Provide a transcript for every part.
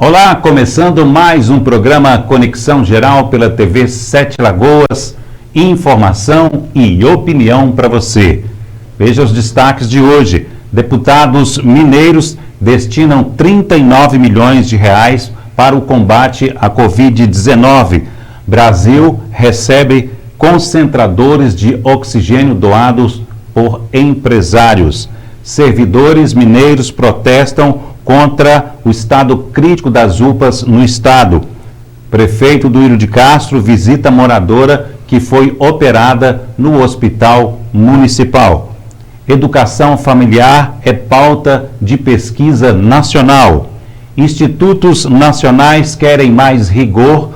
Olá, começando mais um programa Conexão Geral pela TV Sete Lagoas, informação e opinião para você. Veja os destaques de hoje. Deputados mineiros destinam 39 milhões de reais para o combate à Covid-19. Brasil recebe concentradores de oxigênio doados por empresários. Servidores mineiros protestam contra o estado crítico das UPAs no estado. Prefeito Duílio de Castro visita moradora que foi operada no hospital municipal. Educação familiar é pauta de pesquisa nacional. Institutos nacionais querem mais rigor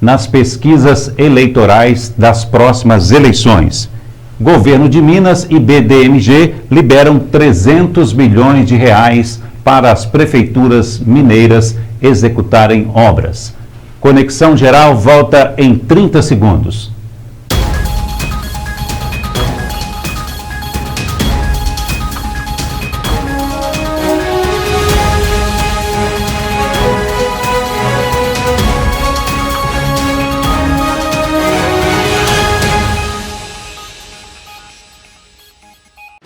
nas pesquisas eleitorais das próximas eleições. Governo de Minas e BDMG liberam 300 milhões de reais para as prefeituras mineiras executarem obras. Conexão Geral volta em 30 segundos.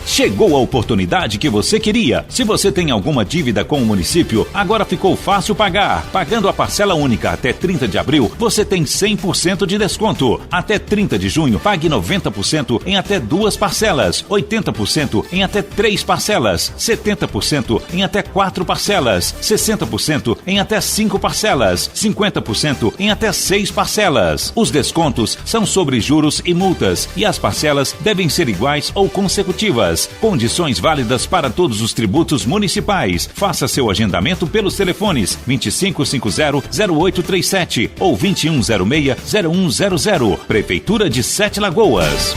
Chegou a oportunidade que você queria. Se você tem alguma dívida com o município, agora ficou fácil pagar. Pagando a parcela única até 30 de abril, você tem 100% de desconto. Até 30 de junho, pague 90% em até 2 parcelas, 80% em até 3 parcelas, 70% em até 4 parcelas, 60% em até 5 parcelas, 50% em até 6 parcelas. Os descontos são sobre juros e multas e as parcelas devem ser iguais ou consecutivas. Condições válidas para todos os tributos municipais. Faça seu agendamento pelos telefones 2550-0837 ou 2106-0100. Prefeitura de Sete Lagoas.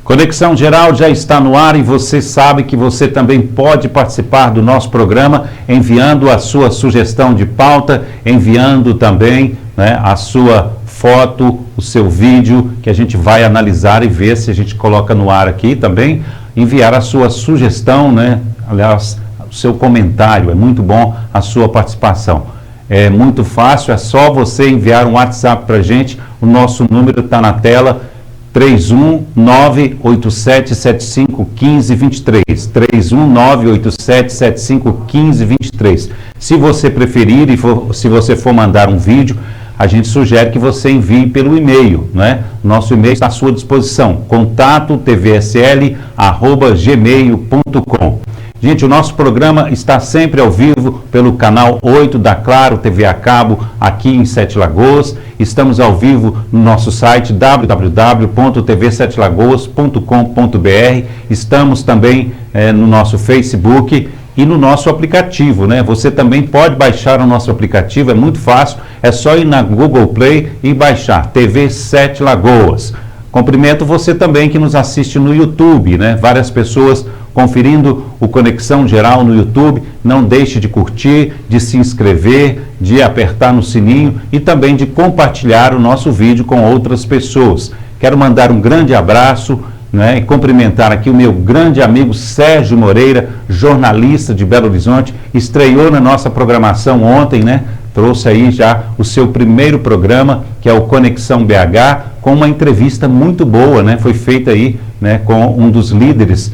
Conexão Geral já está no ar e você sabe que você também pode participar do nosso programa enviando a sua sugestão de pauta, enviando também, né, a sua foto, o seu vídeo, que a gente vai analisar e ver se a gente coloca no ar aqui também. Enviar a sua sugestão, né, aliás, o seu comentário, é muito bom a sua participação. É muito fácil, é só você enviar um WhatsApp para a gente, o nosso número está na tela, 31987751523, 31987751523. Se você preferir e se você for mandar um vídeo, a gente sugere que você envie pelo e-mail, né? Nosso e-mail está à sua disposição, contato.tvsl@gmail.com. Gente, o nosso programa está sempre ao vivo pelo canal 8 da Claro TV a Cabo, aqui em Sete Lagoas. Estamos ao vivo no nosso site www.tvsetelagoas.com.br. Estamos também no nosso Facebook e no nosso aplicativo, né? Você também pode baixar o nosso aplicativo, é muito fácil, é só ir na Google Play e baixar TV Sete Lagoas. Cumprimento você também que nos assiste no YouTube, né? Várias pessoas conferindo o Conexão Geral no YouTube. Não deixe de curtir, de se inscrever, de apertar no sininho e também de compartilhar o nosso vídeo com outras pessoas. Quero mandar um grande abraço, né, e cumprimentar aqui o meu grande amigo Sérgio Moreira, jornalista de Belo Horizonte, estreou na nossa programação ontem, né? Trouxe aí já o seu primeiro programa, que é o Conexão BH, com uma entrevista muito boa, né? Foi feita aí, né, com um dos líderes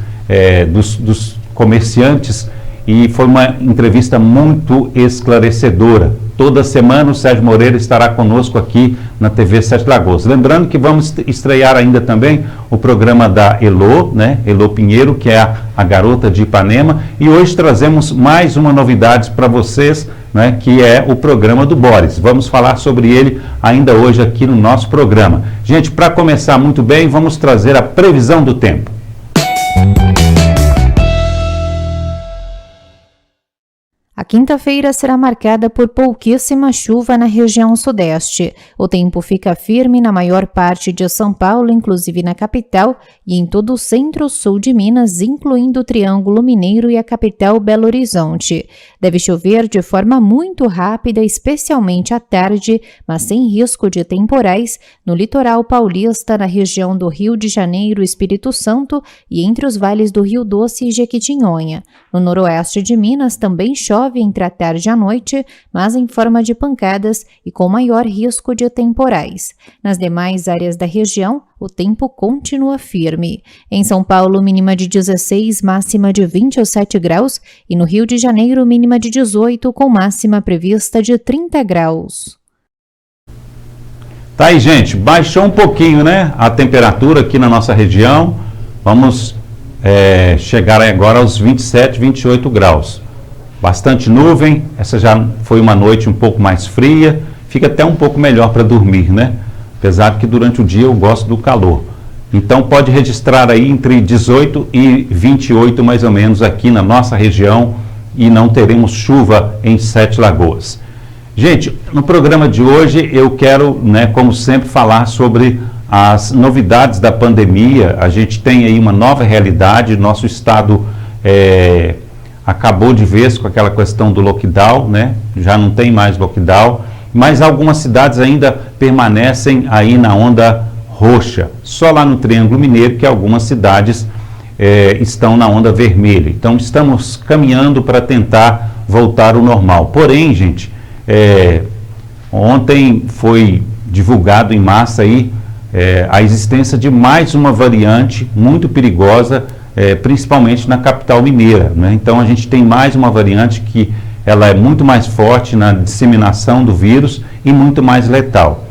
dos comerciantes e foi uma entrevista muito esclarecedora. Toda semana o Sérgio Moreira estará conosco aqui na TV Sete Lagoas. Lembrando que vamos estrear ainda também o programa da Elô, né? Elô Pinheiro, que é a garota de Ipanema, e hoje trazemos mais uma novidade para vocês, né? Que é o programa do Boris. Vamos falar sobre ele ainda hoje aqui no nosso programa. Gente, para começar muito bem, vamos trazer a previsão do tempo. A quinta-feira será marcada por pouquíssima chuva na região sudeste. O tempo fica firme na maior parte de São Paulo, inclusive na capital, e em todo o centro-sul de Minas, incluindo o Triângulo Mineiro e a capital Belo Horizonte. Deve chover de forma muito rápida, especialmente à tarde, mas sem risco de temporais, no litoral paulista, na região do Rio de Janeiro, Espírito Santo e entre os vales do Rio Doce e Jequitinhonha. No noroeste de Minas também chove entre a tarde e a noite, mas em forma de pancadas e com maior risco de temporais. Nas demais áreas da região, o tempo continua firme. Em São Paulo, mínima de 16, máxima de 27 graus, e no Rio de Janeiro, mínima de 18, com máxima prevista de 30 graus. Tá aí, gente, baixou um pouquinho, né, a temperatura aqui na nossa região. Vamos chegar agora aos 27, 28 graus. Bastante nuvem, essa já foi uma noite um pouco mais fria, fica até um pouco melhor para dormir, né? Apesar que durante o dia eu gosto do calor. Então pode registrar aí entre 18 e 28 mais ou menos aqui na nossa região e não teremos chuva em Sete Lagoas. Gente, no programa de hoje eu quero, né, como sempre, falar sobre as novidades da pandemia. A gente tem aí uma nova realidade, nosso estado acabou de vez com aquela questão do lockdown, né? Já não tem mais lockdown, mas algumas cidades ainda permanecem aí na onda roxa. Só lá no Triângulo Mineiro que algumas cidades estão na onda vermelha. Então estamos caminhando para tentar voltar ao normal. Porém, gente, ontem foi divulgado em massa aí a existência de mais uma variante muito perigosa, principalmente na capital mineira, né? Então a gente tem mais uma variante que ela é muito mais forte na disseminação do vírus e muito mais letal.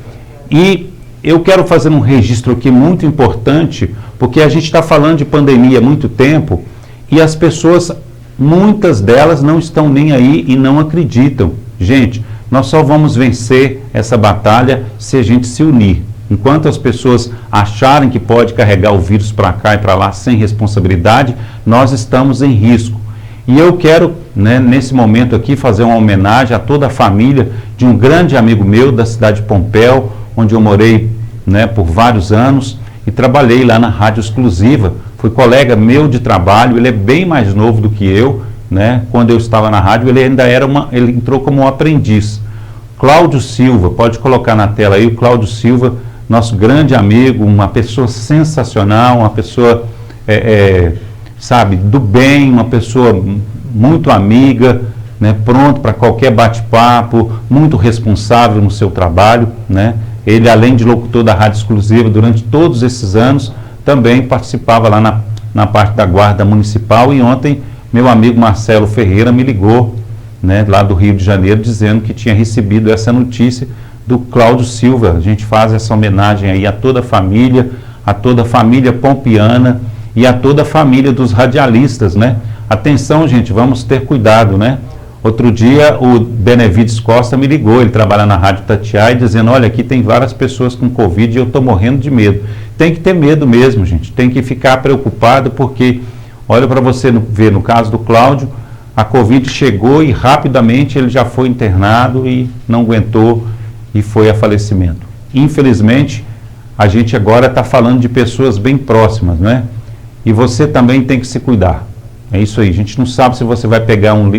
E eu quero fazer um registro aqui muito importante, porque a gente está falando de pandemia há muito tempo e as pessoas, muitas delas não estão nem aí e não acreditam. Gente, nós só vamos vencer essa batalha se a gente se unir. Enquanto as pessoas acharem que pode carregar o vírus para cá e para lá sem responsabilidade, nós estamos em risco. E eu quero, né, nesse momento aqui, fazer uma homenagem a toda a família de um grande amigo meu da cidade de Pompéu, onde eu morei, né, por vários anos e trabalhei lá na Rádio Exclusiva. Fui colega meu de trabalho, ele é bem mais novo do que eu, né? Quando eu estava na rádio, ele ainda era ele entrou como um aprendiz. Cláudio Silva, pode colocar na tela aí, o Cláudio Silva, nosso grande amigo, uma pessoa sensacional, uma pessoa, sabe, do bem, uma pessoa muito amiga, né, pronto para qualquer bate-papo, muito responsável no seu trabalho, né? Ele, além de locutor da Rádio Exclusiva durante todos esses anos, também participava lá na parte da Guarda Municipal, e ontem meu amigo Marcelo Ferreira me ligou, né, lá do Rio de Janeiro, dizendo que tinha recebido essa notícia do Cláudio Silva. A gente faz essa homenagem aí a toda a família pompiana e a toda a família dos radialistas, né? Atenção, gente, vamos ter cuidado, né? Outro dia o Benevides Costa me ligou, ele trabalha na Rádio Tatiaia, dizendo, olha, aqui tem várias pessoas com Covid e eu estou morrendo de medo. Tem que ter medo mesmo, gente, tem que ficar preocupado, porque, olha para você ver, no caso do Cláudio, a Covid chegou e rapidamente ele já foi internado e não aguentou e foi a falecimento. Infelizmente, a gente agora está falando de pessoas bem próximas, né? E você também tem que se cuidar. É isso aí, a gente não sabe se você vai pegar um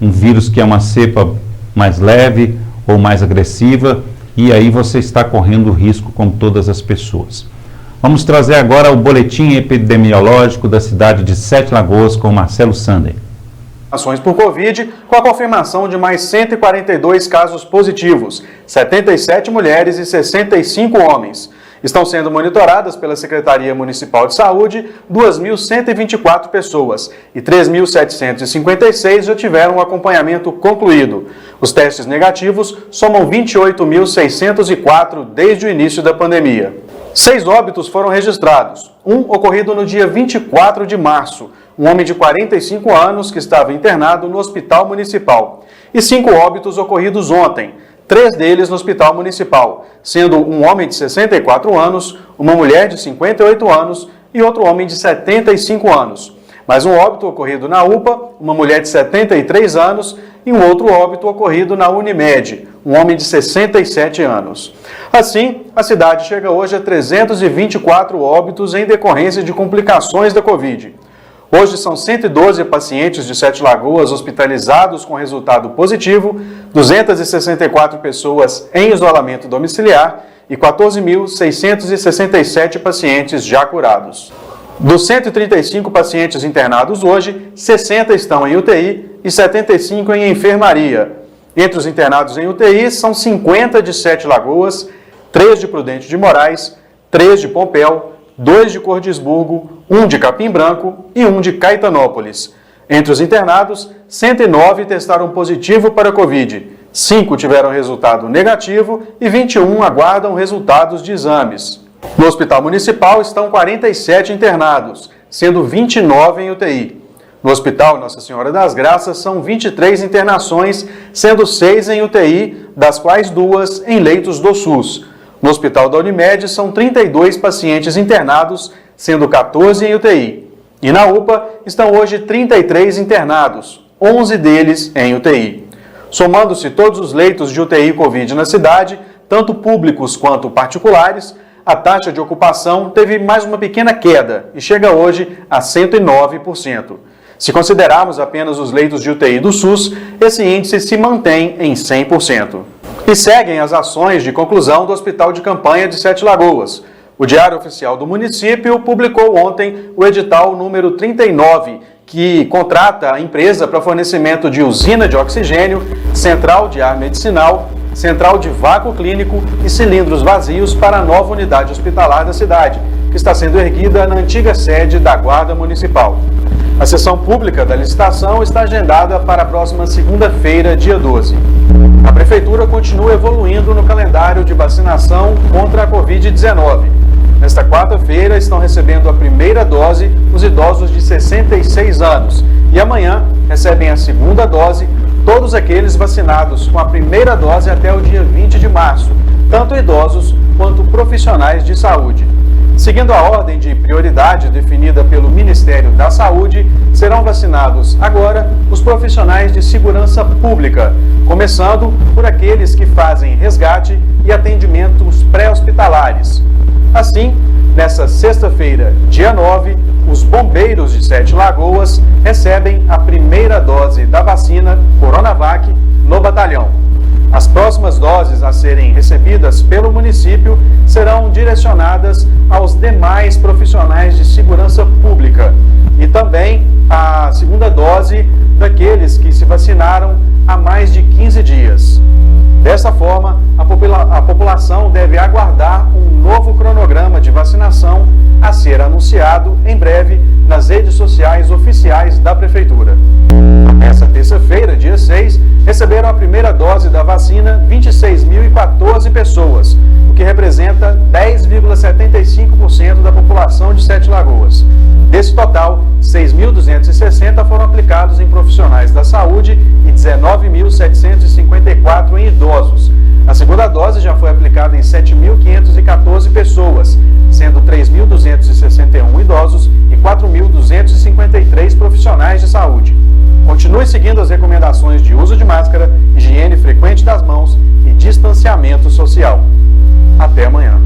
vírus que é uma cepa mais leve ou mais agressiva, e aí você está correndo risco como todas as pessoas. Vamos trazer agora o boletim epidemiológico da cidade de Sete Lagoas com Marcelo Sander. Ações por Covid, com a confirmação de mais 142 casos positivos, 77 mulheres e 65 homens. Estão sendo monitoradas pela Secretaria Municipal de Saúde 2.124 pessoas e 3.756 já tiveram o acompanhamento concluído. Os testes negativos somam 28.604 desde o início da pandemia. 6 óbitos foram registrados, um ocorrido no dia 24 de março, um homem de 45 anos que estava internado no Hospital Municipal, e 5 óbitos ocorridos ontem, 3 deles no Hospital Municipal, sendo um homem de 64 anos, uma mulher de 58 anos e outro homem de 75 anos. Mais um óbito ocorrido na UPA, uma mulher de 73 anos, e um outro óbito ocorrido na Unimed, um homem de 67 anos. Assim, a cidade chega hoje a 324 óbitos em decorrência de complicações da Covid. Hoje são 112 pacientes de Sete Lagoas hospitalizados com resultado positivo, 264 pessoas em isolamento domiciliar e 14.667 pacientes já curados. Dos 135 pacientes internados hoje, 60 estão em UTI e 75 em enfermaria. Entre os internados em UTI, são 50 de Sete Lagoas, 3 de Prudente de Moraes, 3 de Pompéu, 2 de Cordisburgo, 1 de Capim Branco e 1 de Caetanópolis. Entre os internados, 109 testaram positivo para Covid, 5 tiveram resultado negativo e 21 aguardam resultados de exames. No Hospital Municipal estão 47 internados, sendo 29 em UTI. No Hospital Nossa Senhora das Graças são 23 internações, sendo 6 em UTI, das quais 2 em leitos do SUS. No Hospital da Unimed são 32 pacientes internados, sendo 14 em UTI. E na UPA estão hoje 33 internados, 11 deles em UTI. Somando-se todos os leitos de UTI Covid na cidade, tanto públicos quanto particulares, a taxa de ocupação teve mais uma pequena queda e chega hoje a 109%. Se considerarmos apenas os leitos de UTI do SUS, esse índice se mantém em 100%. E seguem as ações de conclusão do Hospital de Campanha de Sete Lagoas. O Diário Oficial do município publicou ontem o edital número 39, que contrata a empresa para fornecimento de usina de oxigênio, central de ar medicinal, central de vácuo clínico e cilindros vazios para a nova unidade hospitalar da cidade, que está sendo erguida na antiga sede da Guarda Municipal. A sessão pública da licitação está agendada para a próxima segunda-feira, dia 12. A Prefeitura continua evoluindo no calendário de vacinação contra a Covid-19. Nesta quarta-feira estão recebendo a primeira dose os idosos de 66 anos e amanhã recebem a segunda dose todos aqueles vacinados com a primeira dose até o dia 20 de março, tanto idosos quanto profissionais de saúde. Seguindo a ordem de prioridade definida pelo Ministério da Saúde, serão vacinados agora os profissionais de segurança pública, começando por aqueles que fazem resgate e atendimentos pré-hospitalares. Assim, nessa sexta-feira, dia 9, os bombeiros de Sete Lagoas recebem a primeira dose da vacina Coronavac no batalhão. As próximas doses a serem recebidas pelo município serão direcionadas aos demais profissionais de segurança pública e também a segunda dose daqueles que se vacinaram há mais de 15 dias. Dessa forma, a população deve aguardar um novo cronograma de vacinação a ser anunciado em breve nas redes sociais oficiais da Prefeitura. Nessa terça-feira, dia 6, receberam a primeira dose da vacina 26.014 pessoas, o que representa 10,75% da população de Sete Lagoas. Desse total, 6.260 foram aplicados em profissionais da saúde e 19.754 em idosos. A segunda dose já foi aplicada em 7.514 pessoas, sendo 3.261 idosos e 4.253 profissionais de saúde. Continue seguindo as recomendações de uso de máscara, higiene frequente das mãos e distanciamento social. Até amanhã.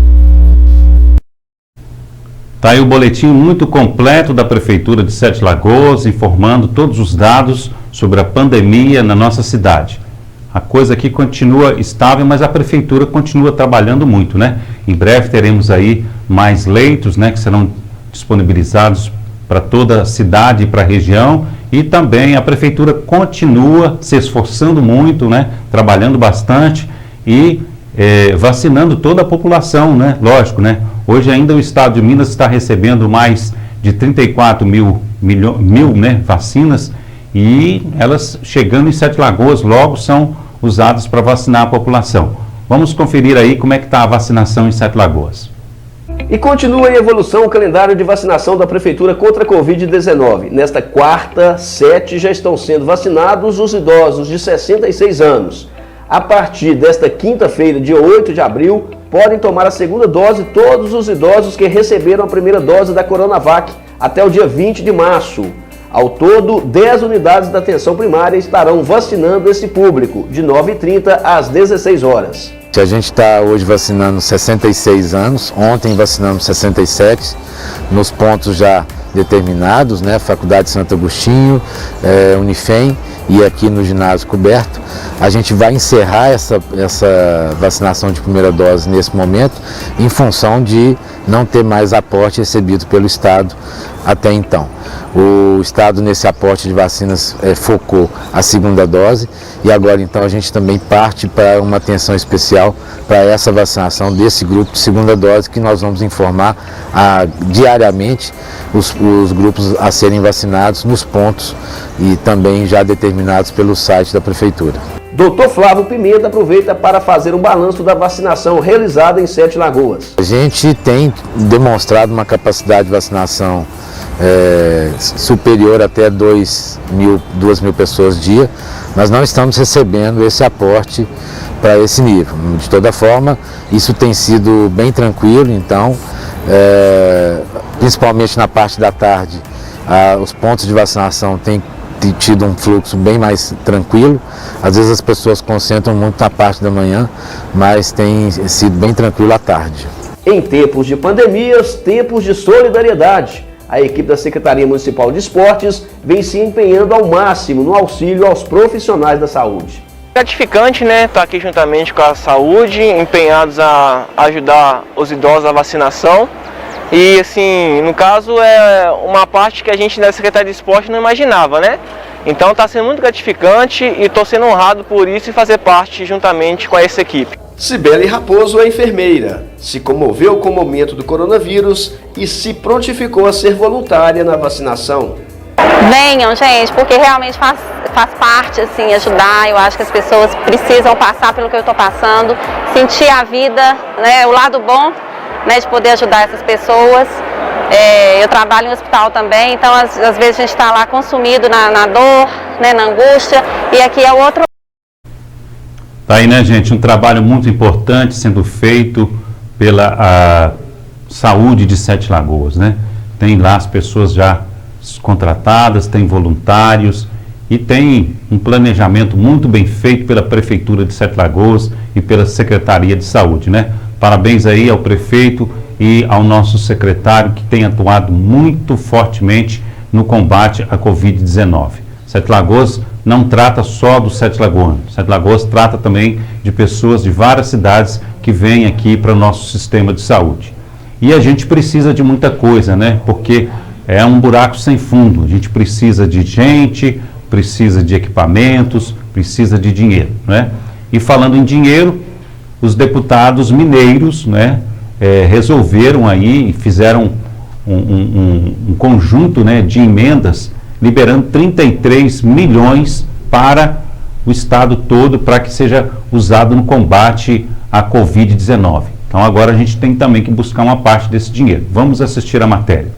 Está aí o boletim muito completo da Prefeitura de Sete Lagoas, informando todos os dados sobre a pandemia na nossa cidade. A coisa aqui continua estável, mas a Prefeitura continua trabalhando muito, né? Em breve teremos aí mais leitos, né, que serão disponibilizados para toda a cidade e para a região. E também a Prefeitura continua se esforçando muito, né, trabalhando bastante e vacinando toda a população, né? Lógico, né? Hoje ainda o Estado de Minas está recebendo mais de 34 mil, né, vacinas e elas chegando em Sete Lagoas logo são usadas para vacinar a população. Vamos conferir aí como é que está a vacinação em Sete Lagoas. E continua em evolução o calendário de vacinação da Prefeitura contra a Covid-19. Nesta quarta, 7 já estão sendo vacinados os idosos de 66 anos. A partir desta quinta-feira, dia 8 de abril, podem tomar a segunda dose todos os idosos que receberam a primeira dose da Coronavac até o dia 20 de março. Ao todo, 10 unidades da atenção primária estarão vacinando esse público, de 9h30 às 16 horas. A gente está hoje vacinando 66 anos, ontem vacinamos 67, nos pontos já determinados, né? Faculdade Santo Agostinho, Unifem e aqui no ginásio coberto. A gente vai encerrar essa vacinação de primeira dose nesse momento, em função de não ter mais aporte recebido pelo Estado até então. O Estado, nesse aporte de vacinas, focou a segunda dose e agora então a gente também parte para uma atenção especial para essa vacinação desse grupo de segunda dose, que nós vamos informar diariamente os grupos a serem vacinados nos pontos e também já determinados pelo site da Prefeitura. Dr. Flávio Pimenta aproveita para fazer um balanço da vacinação realizada em Sete Lagoas. A gente tem demonstrado uma capacidade de vacinação superior até 2 mil pessoas dia. Nós não estamos recebendo esse aporte para esse nível. De toda forma, isso tem sido bem tranquilo, então, principalmente na parte da tarde, os pontos de vacinação têm tido um fluxo bem mais tranquilo. Às vezes as pessoas concentram muito na parte da manhã, mas tem sido bem tranquilo à tarde. Em tempos de pandemias, tempos de solidariedade, a equipe da Secretaria Municipal de Esportes vem se empenhando ao máximo no auxílio aos profissionais da saúde. Gratificante, né, estar aqui juntamente com a saúde, empenhados a ajudar os idosos à vacinação. E assim, no caso é uma parte que a gente da Secretaria de Esporte não imaginava, né? Então está sendo muito gratificante e estou sendo honrado por isso e fazer parte juntamente com essa equipe. Cibele Raposo é enfermeira, se comoveu com o momento do coronavírus e se prontificou a ser voluntária na vacinação. Venham, gente, porque realmente faz parte, assim, ajudar. Eu acho que as pessoas precisam passar pelo que eu estou passando, sentir a vida, né, o lado bom, né, de poder ajudar essas pessoas. Eu trabalho em hospital também, então às vezes a gente está lá consumido na dor, né, na angústia, e aqui é outro. Tá aí, né, gente, um trabalho muito importante sendo feito pela saúde de Sete Lagoas, né? Tem lá as pessoas já contratadas, tem voluntários e tem um planejamento muito bem feito pela Prefeitura de Sete Lagoas e pela Secretaria de Saúde, né? Parabéns aí ao prefeito e ao nosso secretário que tem atuado muito fortemente no combate à Covid-19. Sete Lagoas não trata só do Sete Lagoanos. Sete Lagoas trata também de pessoas de várias cidades que vêm aqui para o nosso sistema de saúde. E a gente precisa de muita coisa, né? Porque é um buraco sem fundo. A gente precisa de gente, precisa de equipamentos, precisa de dinheiro, né? E falando em dinheiro, os deputados mineiros, né, resolveram aí, fizeram um conjunto, né, de emendas, liberando 33 milhões para o estado todo, para que seja usado no combate à Covid-19. Então agora a gente tem também que buscar uma parte desse dinheiro. Vamos assistir a matéria.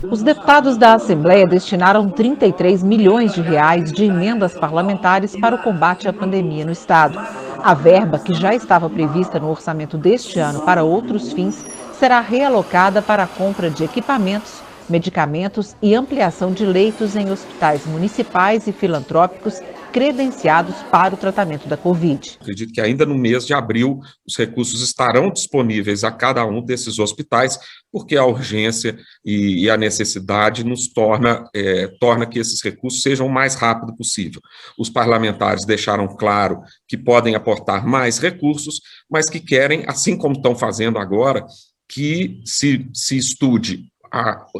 Os deputados da Assembleia destinaram 33 milhões de reais de emendas parlamentares para o combate à pandemia no estado. A verba, que já estava prevista no orçamento deste ano para outros fins, será realocada para a compra de equipamentos, medicamentos e ampliação de leitos em hospitais municipais e filantrópicos credenciados para o tratamento da Covid. Acredito que ainda no mês de abril os recursos estarão disponíveis a cada um desses hospitais, porque a urgência e a necessidade nos torna que esses recursos sejam o mais rápido possível. Os parlamentares deixaram claro que podem aportar mais recursos, mas que querem, assim como estão fazendo agora, que se estude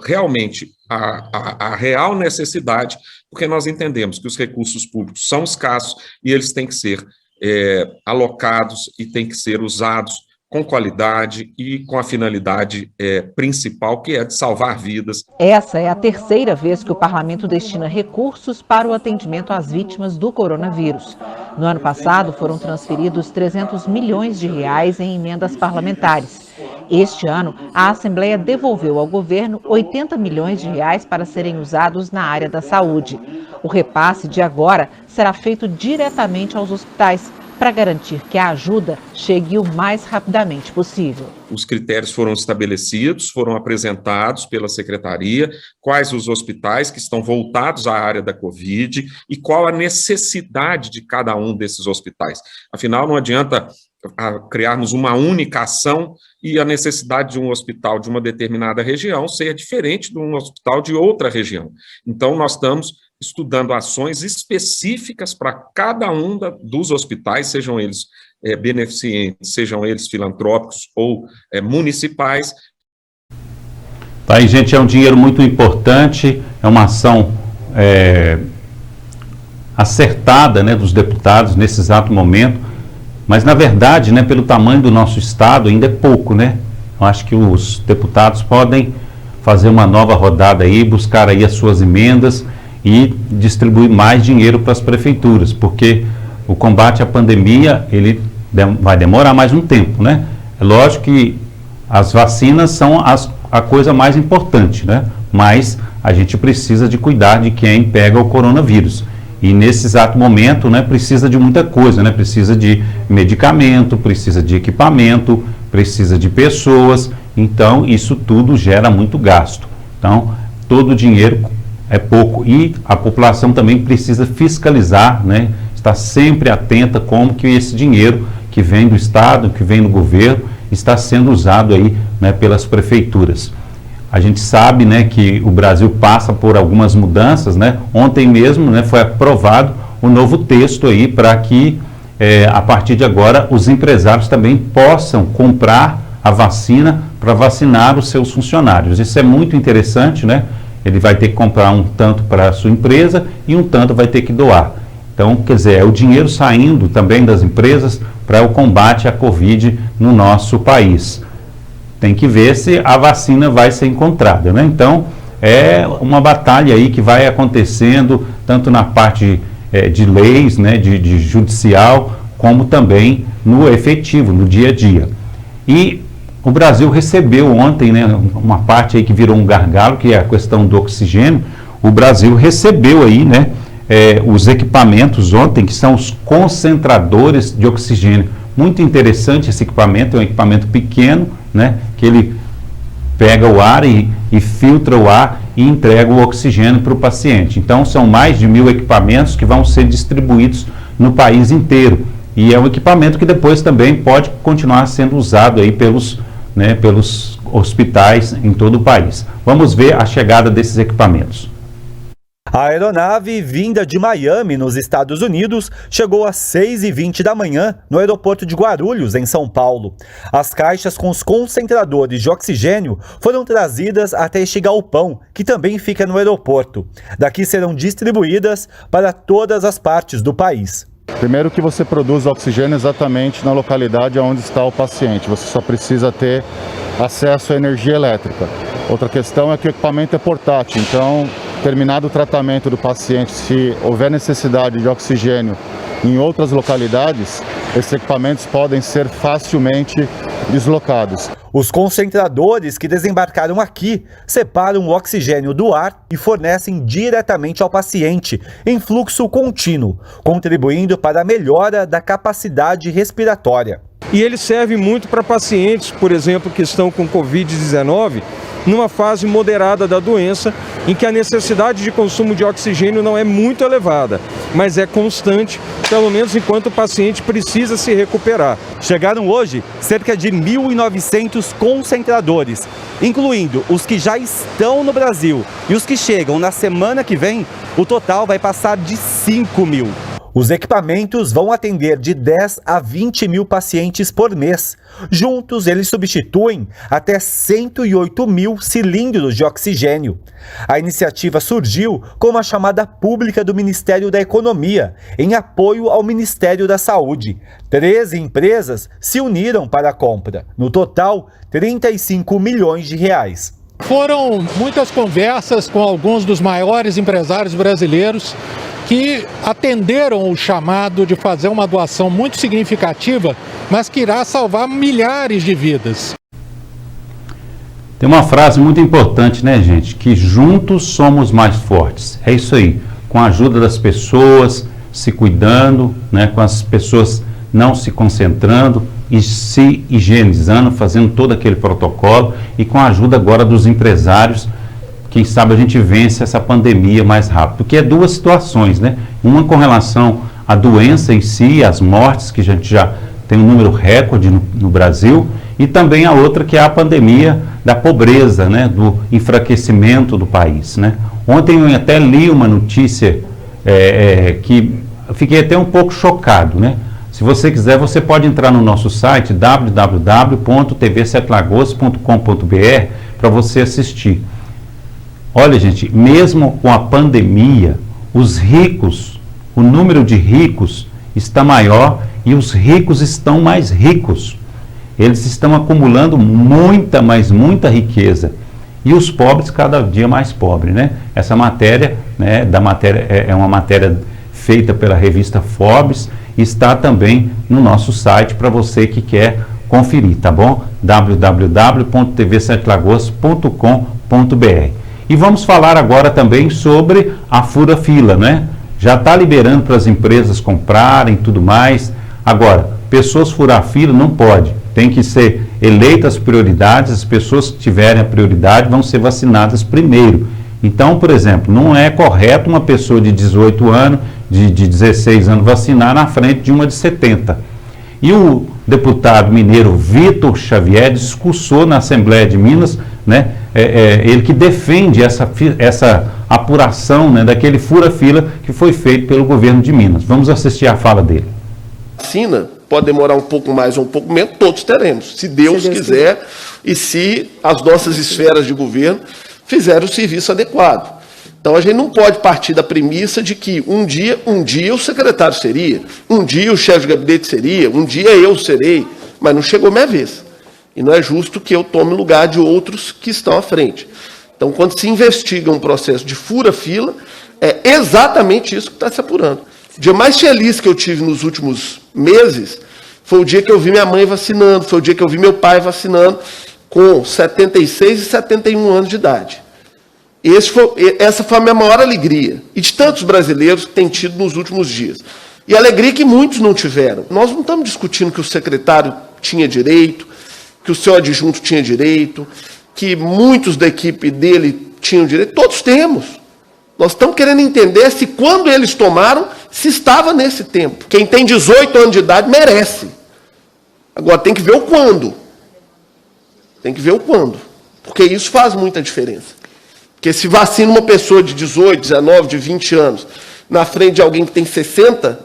realmente a real necessidade, porque nós entendemos que os recursos públicos são escassos e eles têm que ser alocados e têm que ser usados com qualidade e com a finalidade principal, que é de salvar vidas. Essa é a terceira vez que o parlamento destina recursos para o atendimento às vítimas do coronavírus. No ano passado, foram transferidos 300 milhões de reais em emendas parlamentares. Este ano, a Assembleia devolveu ao governo 80 milhões de reais para serem usados na área da saúde. O repasse de agora será feito diretamente aos hospitais, para garantir que a ajuda chegue o mais rapidamente possível. Os critérios foram estabelecidos, foram apresentados pela Secretaria, quais os hospitais que estão voltados à área da Covid e qual a necessidade de cada um desses hospitais. Afinal, não adianta criarmos uma única ação e a necessidade de um hospital de uma determinada região ser diferente de um hospital de outra região. Então, nós estamos estudando ações específicas para cada um dos hospitais, sejam eles beneficentes, sejam eles filantrópicos ou municipais. Tá aí, gente, é um dinheiro muito importante, é uma ação acertada, né, dos deputados nesse exato momento, mas na verdade, né, pelo tamanho do nosso estado ainda é pouco, né? Eu acho que os deputados podem fazer uma nova rodada aí, buscar aí as suas emendas e distribuir mais dinheiro para as prefeituras, porque o combate à pandemia, ele vai demorar mais um tempo, né? É lógico que as vacinas são a coisa mais importante, né? Mas a gente precisa de cuidar de quem pega o coronavírus. E nesse exato momento, né, precisa de muita coisa, né? Precisa de medicamento, precisa de equipamento, precisa de pessoas. Então, isso tudo gera muito gasto. Então, todo o dinheiro é pouco. E a população também precisa fiscalizar, né? Estar sempre atenta como que esse dinheiro que vem do Estado, que vem do governo, está sendo usado aí, né, pelas prefeituras. A gente sabe, né, que o Brasil passa por algumas mudanças, né? Ontem mesmo, né, foi aprovado um novo texto aí para que, a partir de agora, os empresários também possam comprar a vacina para vacinar os seus funcionários. Isso é muito interessante, né? Ele vai ter que comprar um tanto para a sua empresa e um tanto vai ter que doar. Então, quer dizer, é o dinheiro saindo também das empresas para o combate à Covid no nosso país. Tem que ver se a vacina vai ser encontrada, né? Então, é uma batalha aí que vai acontecendo, tanto na parte de leis, né, de judicial, como também no efetivo, no dia a dia. E o Brasil recebeu ontem, né, uma parte aí que virou um gargalo, que é a questão do oxigênio. O Brasil recebeu aí, né, os equipamentos ontem, que são os concentradores de oxigênio. Muito interessante esse equipamento, é um equipamento pequeno, né, que ele pega o ar e filtra o ar e entrega o oxigênio para o paciente. Então, são mais de 1.000 equipamentos que vão ser distribuídos no país inteiro. E é um equipamento que depois também pode continuar sendo usado aí pelos hospitais em todo o país. Vamos ver a chegada desses equipamentos. A aeronave vinda de Miami, nos Estados Unidos, chegou às 6h20 da manhã no aeroporto de Guarulhos, em São Paulo. As caixas com os concentradores de oxigênio foram trazidas até este galpão, que também fica no aeroporto. Daqui serão distribuídas para todas as partes do país. Primeiro que você produz oxigênio exatamente na localidade onde está o paciente. Você só precisa ter acesso à energia elétrica. Outra questão é que o equipamento é portátil, então, terminado o tratamento do paciente, se houver necessidade de oxigênio em outras localidades, esses equipamentos podem ser facilmente deslocados. Os concentradores que desembarcaram aqui separam o oxigênio do ar e fornecem diretamente ao paciente em fluxo contínuo, contribuindo para a melhora da capacidade respiratória. E ele serve muito para pacientes, por exemplo, que estão com Covid-19, numa fase moderada da doença, em que a necessidade de consumo de oxigênio não é muito elevada, mas é constante, pelo menos enquanto o paciente precisa se recuperar. Chegaram hoje cerca de 1.900 concentradores, incluindo os que já estão no Brasil e os que chegam na semana que vem. O total vai passar de 5.000. Os equipamentos vão atender de 10 a 20 mil pacientes por mês. Juntos, eles substituem até 108 mil cilindros de oxigênio. A iniciativa surgiu com uma chamada pública do Ministério da Economia, em apoio ao Ministério da Saúde. 13 empresas se uniram para a compra. No total, 35 milhões de reais. Foram muitas conversas com alguns dos maiores empresários brasileiros que atenderam o chamado de fazer uma doação muito significativa, mas que irá salvar milhares de vidas. Tem uma frase muito importante, né, gente? Que juntos somos mais fortes. É isso aí. Com a ajuda das pessoas, se cuidando, né, com as pessoas não se concentrando e se higienizando, fazendo todo aquele protocolo e com a ajuda agora dos empresários, quem sabe a gente vence essa pandemia mais rápido. Porque é duas situações, né? Uma com relação à doença em si, as mortes, que a gente já tem um número recorde no Brasil, e também a outra que é a pandemia da pobreza, né? Do enfraquecimento do país, né? Ontem eu até li uma notícia que eu fiquei até um pouco chocado, né? Se você quiser, você pode entrar no nosso site www.tv7lagoas.com.br para você assistir. Olha, gente, mesmo com a pandemia, os ricos, o número de ricos está maior e os ricos estão mais ricos. Eles estão acumulando muita, mas muita riqueza. E os pobres cada dia mais pobres, né? Essa matéria, né, é uma matéria feita pela revista Forbes, está também no nosso site para você que quer conferir, tá bom? www.tv7lagoas.com.br. E vamos falar agora também sobre a fura-fila, né? Já está liberando para as empresas comprarem tudo mais. Agora, pessoas furar fila não pode. Tem que ser eleitas prioridades, as pessoas que tiverem a prioridade vão ser vacinadas primeiro. Então, por exemplo, não é correto uma pessoa de 18 anos, de 16 anos vacinar na frente de uma de 70. E o deputado mineiro Vitor Xavier discursou na Assembleia de Minas, né, ele que defende essa apuração, né, daquele fura-fila que foi feito pelo governo de Minas. Vamos assistir a fala dele. Vacina pode demorar um pouco mais ou um pouco menos, todos teremos, se Deus quiser e se as nossas esferas de governo fizerem o serviço adequado. Então a gente não pode partir da premissa de que um dia o secretário seria, um dia o chefe de gabinete seria, um dia eu serei, mas não chegou minha vez. E não é justo que eu tome o lugar de outros que estão à frente. Então, quando se investiga um processo de fura-fila, é exatamente isso que está se apurando. O dia mais feliz que eu tive nos últimos meses foi o dia que eu vi minha mãe vacinando, foi o dia que eu vi meu pai vacinando com 76 e 71 anos de idade. Essa foi a minha maior alegria, e de tantos brasileiros que têm tido nos últimos dias. E alegria que muitos não tiveram. Nós não estamos discutindo que o secretário tinha direito, que o seu adjunto tinha direito, que muitos da equipe dele tinham direito. Todos temos. Nós estamos querendo entender se quando eles tomaram, se estava nesse tempo. Quem tem 18 anos de idade merece. Agora tem que ver o quando. Tem que ver o quando. Porque isso faz muita diferença. Porque se vacina uma pessoa de 18, 19, de 20 anos, na frente de alguém que tem 60,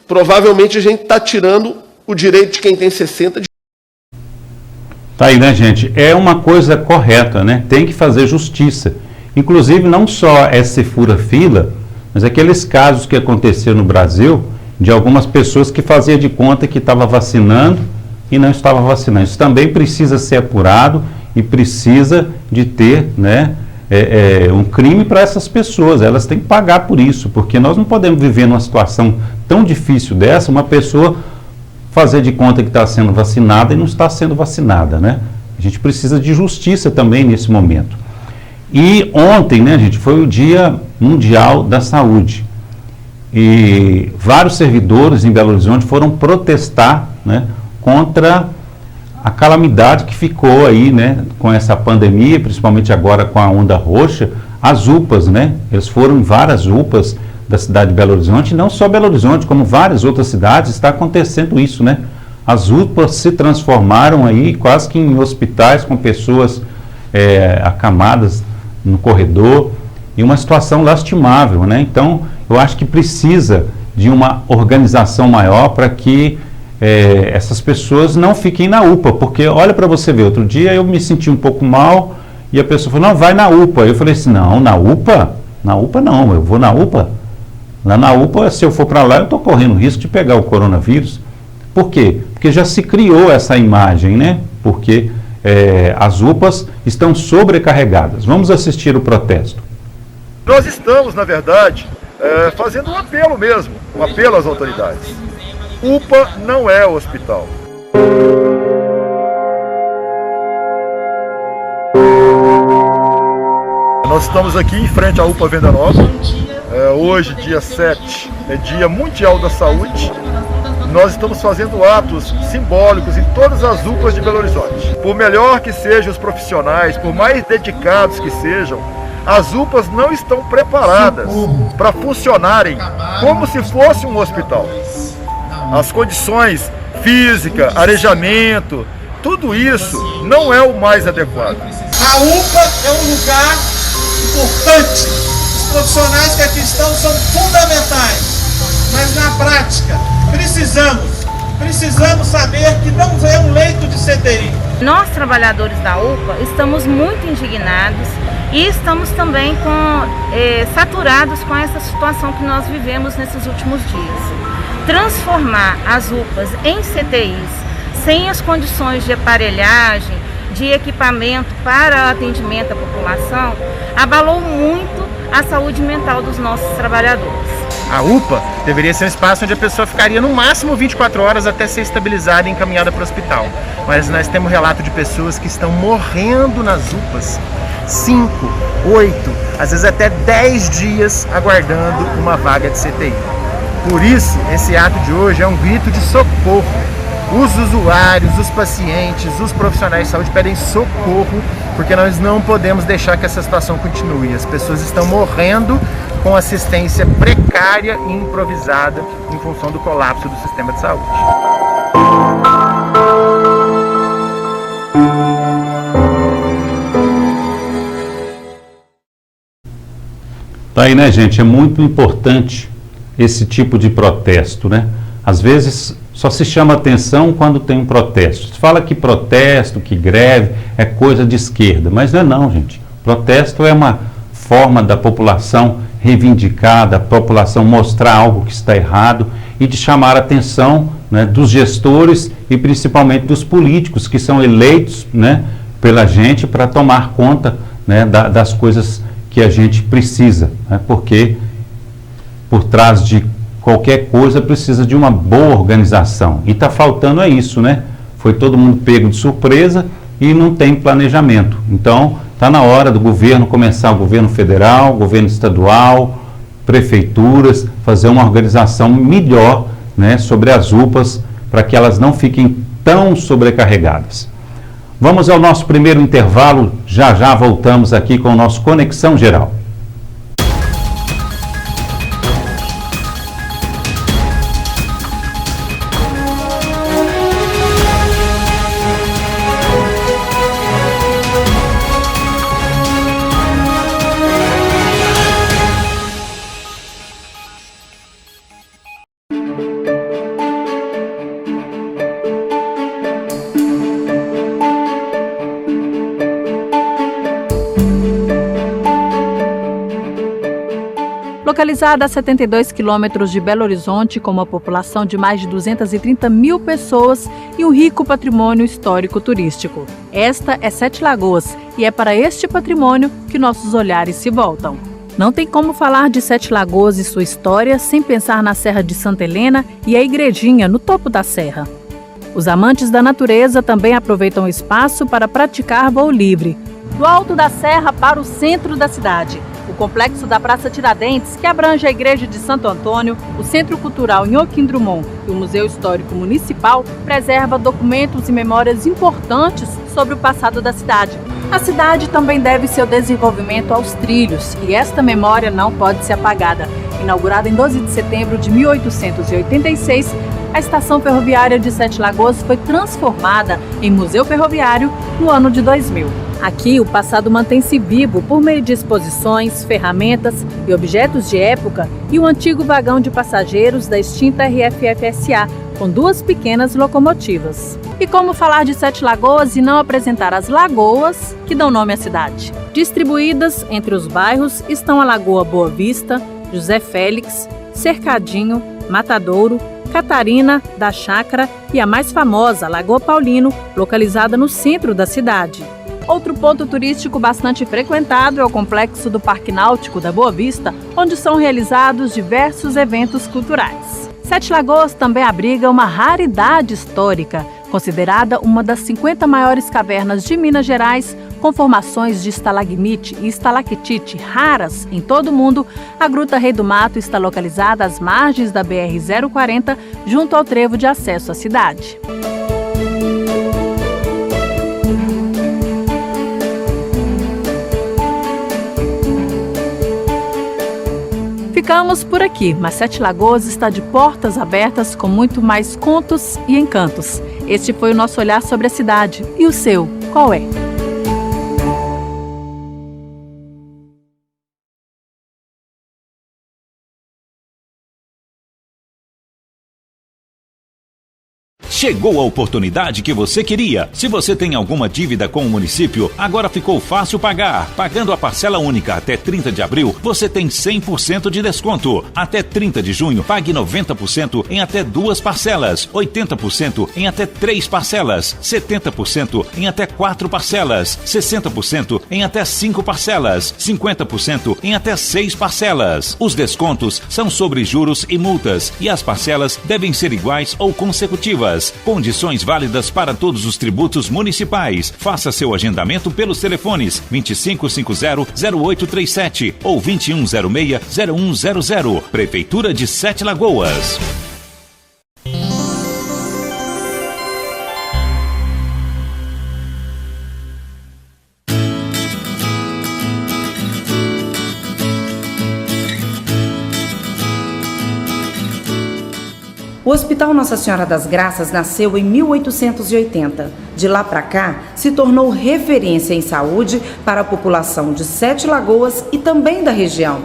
provavelmente a gente está tirando o direito de quem tem 60. Tá aí, né, gente? É uma coisa correta, né? Tem que fazer justiça. Inclusive, não só esse fura-fila, mas aqueles casos que aconteceram no Brasil, de algumas pessoas que faziam de conta que estava vacinando e não estava vacinando. Isso também precisa ser apurado e precisa de ter, né, um crime para essas pessoas. Elas têm que pagar por isso, porque nós não podemos viver numa situação tão difícil dessa, uma pessoa fazer de conta que está sendo vacinada e não está sendo vacinada, né? A gente precisa de justiça também nesse momento. E ontem, né, gente, foi o Dia Mundial da Saúde. E vários servidores em Belo Horizonte foram protestar, né, contra a calamidade que ficou aí, né, com essa pandemia, principalmente agora com a onda roxa, as UPAs, né? Eles foram em várias UPAs da cidade de Belo Horizonte, não só Belo Horizonte, como várias outras cidades, está acontecendo isso, né? As UPAs se transformaram aí quase que em hospitais com pessoas acamadas no corredor, e uma situação lastimável, né? Então, eu acho que precisa de uma organização maior para que essas pessoas não fiquem na UPA, porque olha para você ver, outro dia eu me senti um pouco mal e a pessoa falou, não, vai na UPA. Eu falei assim, não, na UPA? Na UPA não, eu vou na UPA. Lá na UPA, se eu for para lá, eu estou correndo risco de pegar o coronavírus. Por quê? Porque já se criou essa imagem, né? Porque as UPAs estão sobrecarregadas. Vamos assistir o protesto. Nós estamos, na verdade, fazendo um apelo mesmo, um apelo às autoridades. UPA não é hospital. Nós estamos aqui em frente à UPA Venda Nova, hoje, dia 7, é Dia Mundial da Saúde, nós estamos fazendo atos simbólicos em todas as UPAs de Belo Horizonte. Por melhor que sejam os profissionais, por mais dedicados que sejam, as UPAs não estão preparadas para funcionarem como se fosse um hospital. As condições física, arejamento, tudo isso não é o mais adequado. A UPA é um lugar importante. Os profissionais que aqui estão são fundamentais. Mas na prática, precisamos saber que não é um leito de CTI. Nós, trabalhadores da UPA, estamos muito indignados e estamos também saturados com essa situação que nós vivemos nesses últimos dias. Transformar as UPAs em CTIs, sem as condições de aparelhagem, de equipamento para atendimento à população, abalou muito a saúde mental dos nossos trabalhadores. A UPA deveria ser um espaço onde a pessoa ficaria no máximo 24 horas até ser estabilizada e encaminhada para o hospital. Mas nós temos relato de pessoas que estão morrendo nas UPAs 5, 8, às vezes até 10 dias aguardando uma vaga de CTI. Por isso, esse ato de hoje é um grito de socorro. Os usuários, os pacientes, os profissionais de saúde pedem socorro, porque nós não podemos deixar que essa situação continue. As pessoas estão morrendo com assistência precária e improvisada em função do colapso do sistema de saúde. Tá aí, né, gente? É muito importante esse tipo de protesto, né? Às vezes só se chama atenção quando tem um protesto. Se fala que protesto, que greve é coisa de esquerda, mas não é não, gente. Protesto é uma forma da população reivindicar, da população mostrar algo que está errado e de chamar a atenção, né, dos gestores e principalmente dos políticos que são eleitos, né, pela gente para tomar conta, né, das coisas que a gente precisa, né, porque por trás de qualquer coisa precisa de uma boa organização. E está faltando é isso, né? Foi todo mundo pego de surpresa e não tem planejamento. Então, está na hora do governo começar, o governo federal, o governo estadual, prefeituras, fazer uma organização melhor, né, sobre as UPAs, para que elas não fiquem tão sobrecarregadas. Vamos ao nosso primeiro intervalo, já voltamos aqui com o nosso Conexão Geral. Localizada a 72 quilômetros de Belo Horizonte, com uma população de mais de 230 mil pessoas e um rico patrimônio histórico turístico. Esta é Sete Lagoas e é para este patrimônio que nossos olhares se voltam. Não tem como falar de Sete Lagoas e sua história sem pensar na Serra de Santa Helena e a igrejinha no topo da serra. Os amantes da natureza também aproveitam o espaço para praticar voo livre. Do alto da serra para o centro da cidade, o complexo da Praça Tiradentes, que abrange a Igreja de Santo Antônio, o Centro Cultural Joaquim Drummond e o Museu Histórico Municipal, preserva documentos e memórias importantes sobre o passado da cidade. A cidade também deve seu desenvolvimento aos trilhos, e esta memória não pode ser apagada. Inaugurada em 12 de setembro de 1886, a estação ferroviária de Sete Lagoas foi transformada em Museu Ferroviário no ano de 2000. Aqui, o passado mantém-se vivo por meio de exposições, ferramentas e objetos de época e o antigo vagão de passageiros da extinta RFF-SA, com 2 pequenas locomotivas. E como falar de Sete Lagoas e não apresentar as lagoas que dão nome à cidade? Distribuídas entre os bairros estão a Lagoa Boa Vista, José Félix, Cercadinho, Matadouro, Catarina, da Chácara e a mais famosa, Lagoa Paulino, localizada no centro da cidade. Outro ponto turístico bastante frequentado é o complexo do Parque Náutico da Boa Vista, onde são realizados diversos eventos culturais. Sete Lagoas também abriga uma raridade histórica, Considerada uma das 50 maiores cavernas de Minas Gerais, com formações de estalagmite e estalactite raras em todo o mundo, a Gruta Rei do Mato está localizada às margens da BR-040, junto ao trevo de acesso à cidade. Ficamos por aqui, mas Sete Lagoas está de portas abertas com muito mais contos e encantos. Este foi o nosso olhar sobre a cidade. E o seu, qual é? Chegou a oportunidade que você queria. Se você tem alguma dívida com o município, agora ficou fácil pagar. Pagando a parcela única até 30 de abril, você tem 100% de desconto. Até 30 de junho, pague 90% em até 2 parcelas, 80% em até 3 parcelas, 70% em até 4 parcelas, 60% em até 5 parcelas, 50% em até 6 parcelas. Os descontos são sobre juros e multas e as parcelas devem ser iguais ou consecutivas. Condições válidas para todos os tributos municipais. Faça seu agendamento pelos telefones 2550-0837 ou 2106-0100. Prefeitura de Sete Lagoas. O Hospital Nossa Senhora das Graças nasceu em 1880. De lá para cá, se tornou referência em saúde para a população de Sete Lagoas e também da região.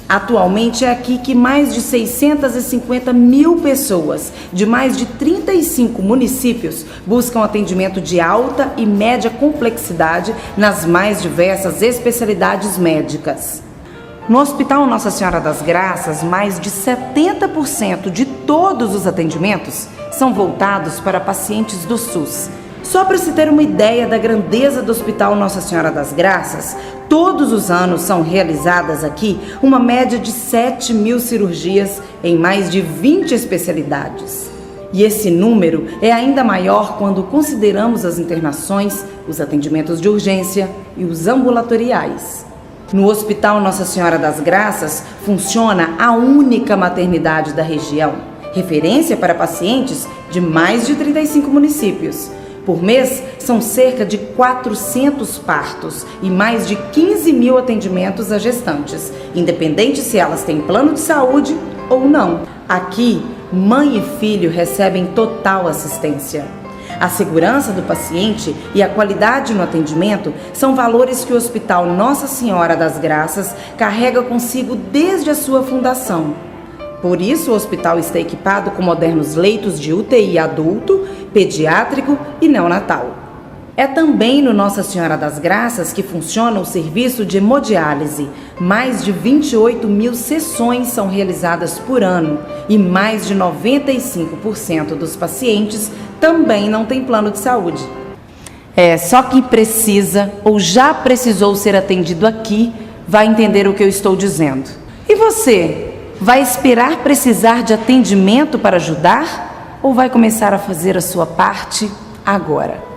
Atualmente é aqui que mais de 650 mil pessoas, de mais de 35 municípios, buscam atendimento de alta e média complexidade nas mais diversas especialidades médicas. No Hospital Nossa Senhora das Graças, mais de 70% de todos os atendimentos são voltados para pacientes do SUS. Só para se ter uma ideia da grandeza do Hospital Nossa Senhora das Graças, todos os anos são realizadas aqui uma média de 7 mil cirurgias em mais de 20 especialidades. E esse número é ainda maior quando consideramos as internações, os atendimentos de urgência e os ambulatoriais. No Hospital Nossa Senhora das Graças funciona a única maternidade da região, referência para pacientes de mais de 35 municípios. Por mês, são cerca de 400 partos e mais de 15 mil atendimentos a gestantes, independente se elas têm plano de saúde ou não. Aqui, mãe e filho recebem total assistência. A segurança do paciente e a qualidade no atendimento são valores que o Hospital Nossa Senhora das Graças carrega consigo desde a sua fundação. Por isso, o hospital está equipado com modernos leitos de UTI adulto, pediátrico e neonatal. É também no Nossa Senhora das Graças que funciona o serviço de hemodiálise. Mais de 28 mil sessões são realizadas por ano e mais de 95% dos pacientes também não têm plano de saúde. Só quem precisa ou já precisou ser atendido aqui vai entender o que eu estou dizendo. E você, vai esperar precisar de atendimento para ajudar ou vai começar a fazer a sua parte agora?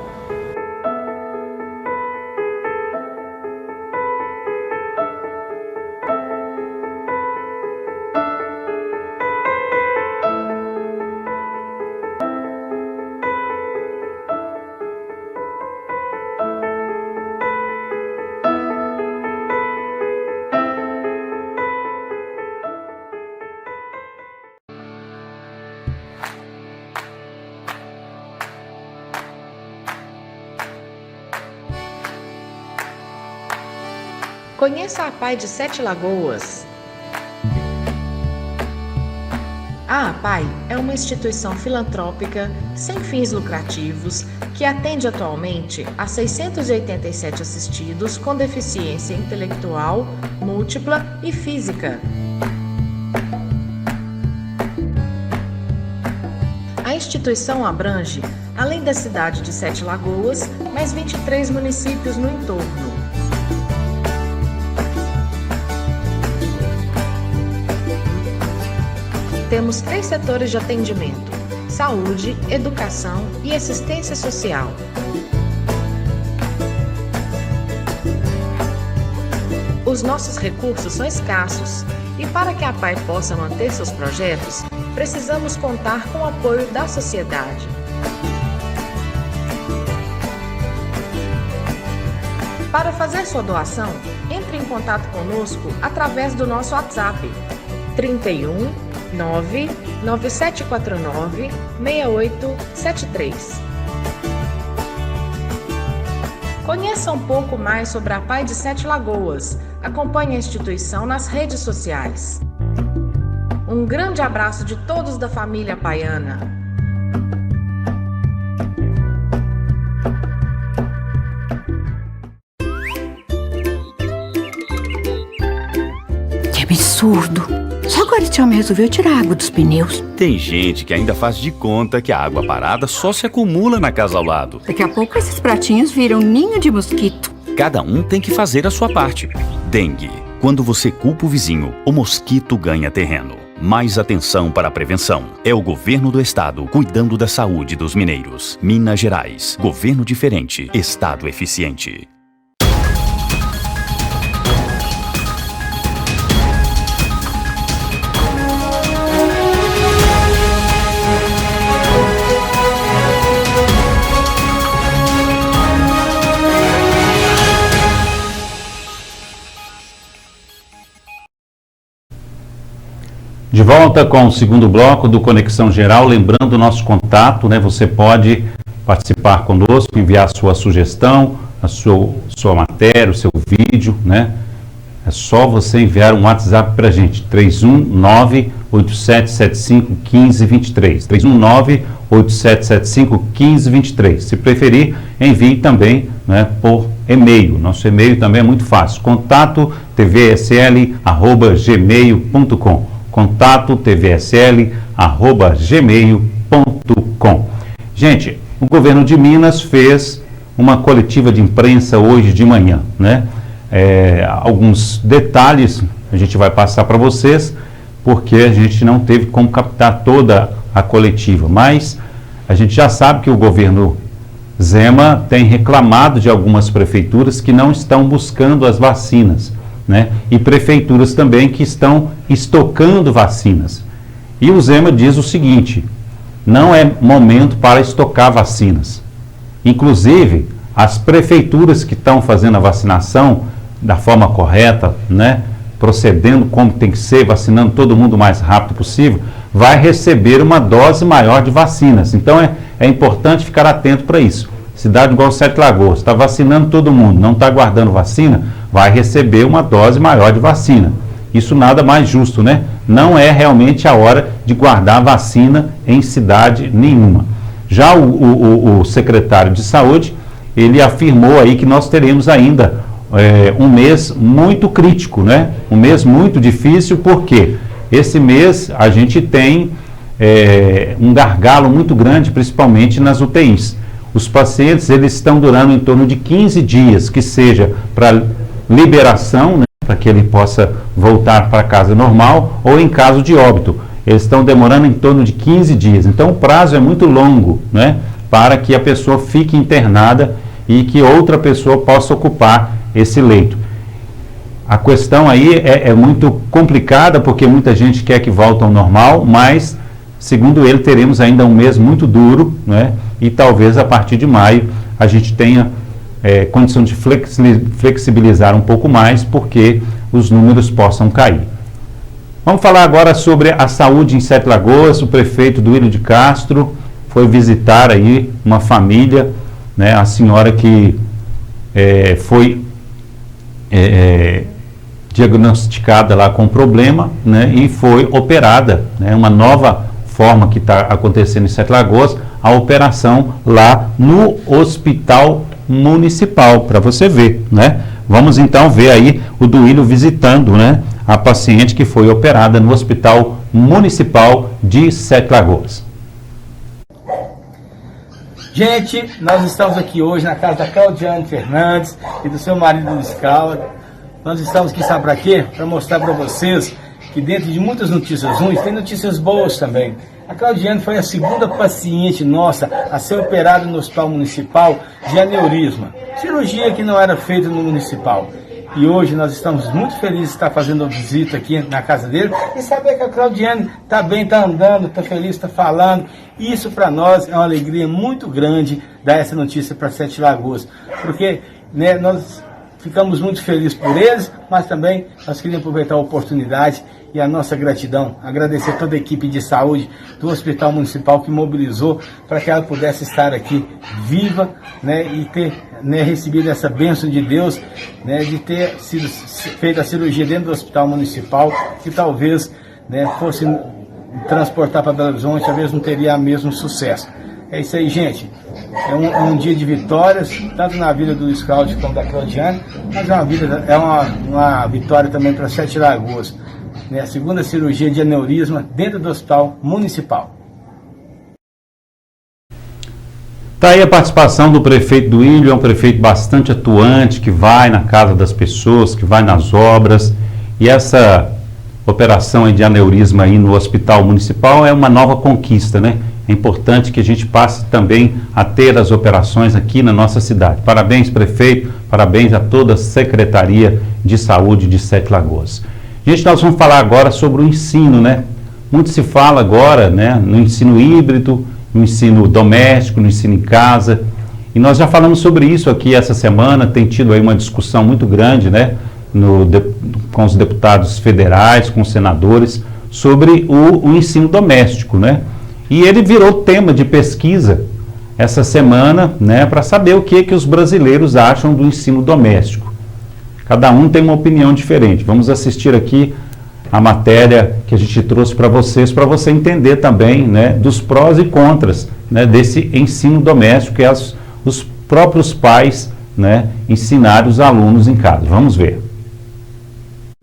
Conheça a APAI de Sete Lagoas. A APAI é uma instituição filantrópica sem fins lucrativos que atende atualmente a 687 assistidos com deficiência intelectual, múltipla e física. A instituição abrange, além da cidade de Sete Lagoas, mais 23 municípios no entorno. Temos 3 setores de atendimento: saúde, educação e assistência social. Os nossos recursos são escassos e para que a PAI possa manter seus projetos, precisamos contar com o apoio da sociedade. Para fazer sua doação, entre em contato conosco através do nosso WhatsApp 31 99749 6873. Conheça um pouco mais sobre a PAI de Sete Lagoas. Acompanhe a instituição nas redes sociais. Um grande abraço de todos da família paiana. Que absurdo! Só agora esse homem resolveu tirar a água dos pneus. Tem gente que ainda faz de conta que a água parada só se acumula na casa ao lado. Daqui a pouco esses pratinhos viram ninho de mosquito. Cada um tem que fazer a sua parte. Dengue. Quando você culpa o vizinho, o mosquito ganha terreno. Mais atenção para a prevenção. É o governo do estado cuidando da saúde dos mineiros. Minas Gerais. Governo diferente. Estado eficiente. De volta com o segundo bloco do Conexão Geral, lembrando o nosso contato, né? Você pode participar conosco, enviar sua sugestão, a sua matéria, o seu vídeo, né? É só você enviar um WhatsApp para a gente, 319-8775-1523, 319-8775-1523. Se preferir, envie também, né, por e-mail. Nosso e-mail também é muito fácil, contato tvsl@gmail.com. contato tvsl@gmail.com. Gente, o governo de Minas fez uma coletiva de imprensa hoje de manhã, né? Alguns detalhes a gente vai passar para vocês, porque a gente não teve como captar toda a coletiva, mas a gente já sabe que o governo Zema tem reclamado de algumas prefeituras que não estão buscando as vacinas, né? E prefeituras também que estão estocando vacinas. E o Zema diz o seguinte: não é momento para estocar vacinas. Inclusive, as prefeituras que estão fazendo a vacinação da forma correta, né, procedendo como tem que ser, vacinando todo mundo o mais rápido possível, vai receber uma dose maior de vacinas. Então é importante ficar atento para isso. Cidade igual Sete Lagoas, está vacinando todo mundo, não está guardando vacina, vai receber uma dose maior de vacina. Isso nada mais justo, né? Não é realmente a hora de guardar vacina em cidade nenhuma. Já o secretário de Saúde, ele afirmou aí que nós teremos ainda um mês muito crítico, né? Um mês muito difícil, porque esse mês a gente tem um gargalo muito grande, principalmente nas UTIs. Os pacientes, eles estão durando em torno de 15 dias, que seja para liberação, né, para que ele possa voltar para casa normal, ou em caso de óbito. Eles estão demorando em torno de 15 dias. Então o prazo é muito longo, né, para que a pessoa fique internada e que outra pessoa possa ocupar esse leito. A questão aí é muito complicada, porque muita gente quer que volte ao normal, mas, segundo ele, teremos ainda um mês muito duro, né? E talvez a partir de maio a gente tenha condição de flexibilizar um pouco mais, porque os números possam cair. Vamos falar agora sobre a saúde em Sete Lagoas. O prefeito Duílio de Castro foi visitar aí uma família, né? A senhora que foi diagnosticada lá com problema, né? E foi operada, né? Uma nova forma que está acontecendo em Sete Lagoas, a operação lá no Hospital Municipal, para você ver, né? Vamos então ver aí o Duílio visitando, né, a paciente que foi operada no Hospital Municipal de Sete Lagoas. Gente, nós estamos aqui hoje na casa da Claudiane Fernandes e do seu marido Luiz Carlos. Nós estamos aqui, sabe para quê? Para mostrar para vocês que dentro de muitas notícias ruins, tem notícias boas também. A Claudiane foi a segunda paciente nossa a ser operada no Hospital Municipal de aneurisma, cirurgia que não era feita no Municipal. E hoje nós estamos muito felizes de estar fazendo uma visita aqui na casa dele e saber que a Claudiane está bem, está andando, está feliz, está falando. Isso para nós é uma alegria muito grande dar essa notícia para Sete Lagoas, porque né, nós ficamos muito felizes por eles, mas também nós queríamos aproveitar a oportunidade e a nossa gratidão, agradecer toda a equipe de saúde do Hospital Municipal que mobilizou para que ela pudesse estar aqui viva, né, e ter recebido essa bênção de Deus, né, de ter sido feita a cirurgia dentro do Hospital Municipal, que talvez né, fosse transportar para Belo Horizonte, talvez não teria o mesmo sucesso. É isso aí, gente. É um dia de vitórias, tanto na vida do Luiz Cláudio como da Claudiane, mas é uma vitória também para Sete Lagoas. Né, a segunda cirurgia de aneurisma dentro do Hospital Municipal. Está aí a participação do prefeito Duílio, é um prefeito bastante atuante, que vai na casa das pessoas, que vai nas obras, e essa operação aí de aneurisma aí no Hospital Municipal é uma nova conquista, né? É importante que a gente passe também a ter as operações aqui na nossa cidade. Parabéns, prefeito, parabéns a toda a Secretaria de Saúde de Sete Lagoas. Gente, nós vamos falar agora sobre o ensino, né? Muito se fala agora, né, no ensino híbrido, no ensino doméstico, no ensino em casa, e nós já falamos sobre isso aqui essa semana, tem tido aí uma discussão muito grande, né, com os deputados federais, com os senadores, sobre o ensino doméstico, né, e ele virou tema de pesquisa essa semana, né, para saber o que os brasileiros acham do ensino doméstico. Cada um tem uma opinião diferente. Vamos assistir aqui a matéria que a gente trouxe para você entender também, né, dos prós e contras, né, desse ensino doméstico, que é os próprios pais, né, ensinarem os alunos em casa. Vamos ver.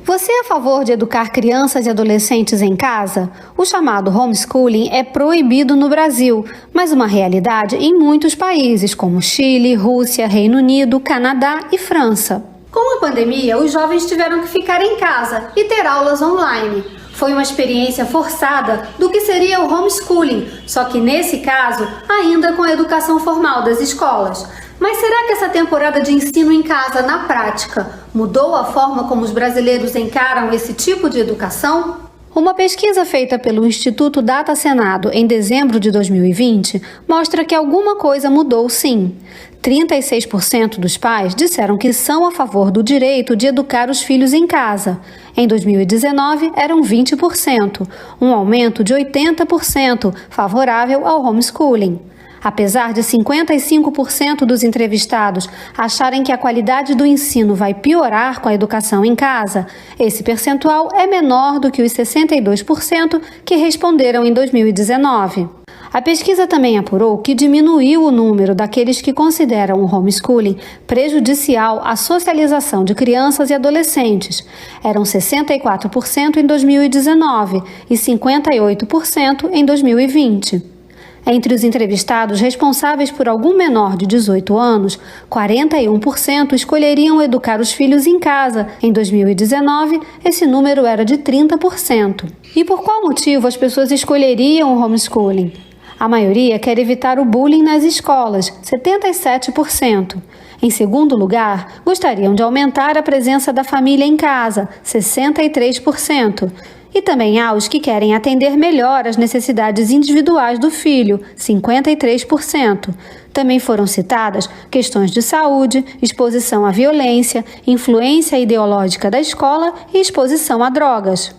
Você é a favor de educar crianças e adolescentes em casa? O chamado homeschooling é proibido no Brasil, mas uma realidade em muitos países, como Chile, Rússia, Reino Unido, Canadá e França. Com a pandemia, os jovens tiveram que ficar em casa e ter aulas online. Foi uma experiência forçada do que seria o homeschooling, só que nesse caso, ainda com a educação formal das escolas. Mas será que essa temporada de ensino em casa, na prática, mudou a forma como os brasileiros encaram esse tipo de educação? Uma pesquisa feita pelo Instituto Data Senado em dezembro de 2020 mostra que alguma coisa mudou sim. 36% dos pais disseram que são a favor do direito de educar os filhos em casa. Em 2019, eram 20%, um aumento de 80% favorável ao homeschooling. Apesar de 55% dos entrevistados acharem que a qualidade do ensino vai piorar com a educação em casa, esse percentual é menor do que os 62% que responderam em 2019. A pesquisa também apurou que diminuiu o número daqueles que consideram o homeschooling prejudicial à socialização de crianças e adolescentes. Eram 64% em 2019 e 58% em 2020. Entre os entrevistados responsáveis por algum menor de 18 anos, 41% escolheriam educar os filhos em casa. Em 2019, esse número era de 30%. E por qual motivo as pessoas escolheriam o homeschooling? A maioria quer evitar o bullying nas escolas, 77%. Em segundo lugar, gostariam de aumentar a presença da família em casa, 63%. E também há os que querem atender melhor as necessidades individuais do filho, 53%. Também foram citadas questões de saúde, exposição à violência, influência ideológica da escola e exposição a drogas.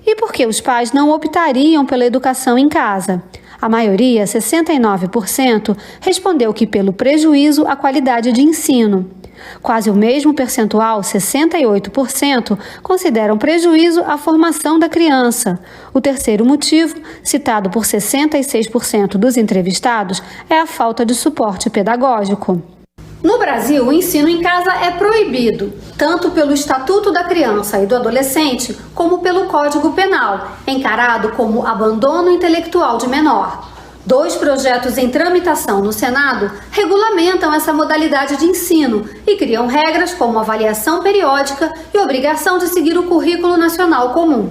E por que os pais não optariam pela educação em casa? A maioria, 69%, respondeu que pelo prejuízo à qualidade de ensino. Quase o mesmo percentual, 68%, consideram prejuízo à formação da criança. O terceiro motivo, citado por 66% dos entrevistados, é a falta de suporte pedagógico. No Brasil, o ensino em casa é proibido, tanto pelo Estatuto da Criança e do Adolescente, como pelo Código Penal, encarado como abandono intelectual de menor. 2 projetos em tramitação no Senado regulamentam essa modalidade de ensino e criam regras como avaliação periódica e obrigação de seguir o Currículo Nacional Comum.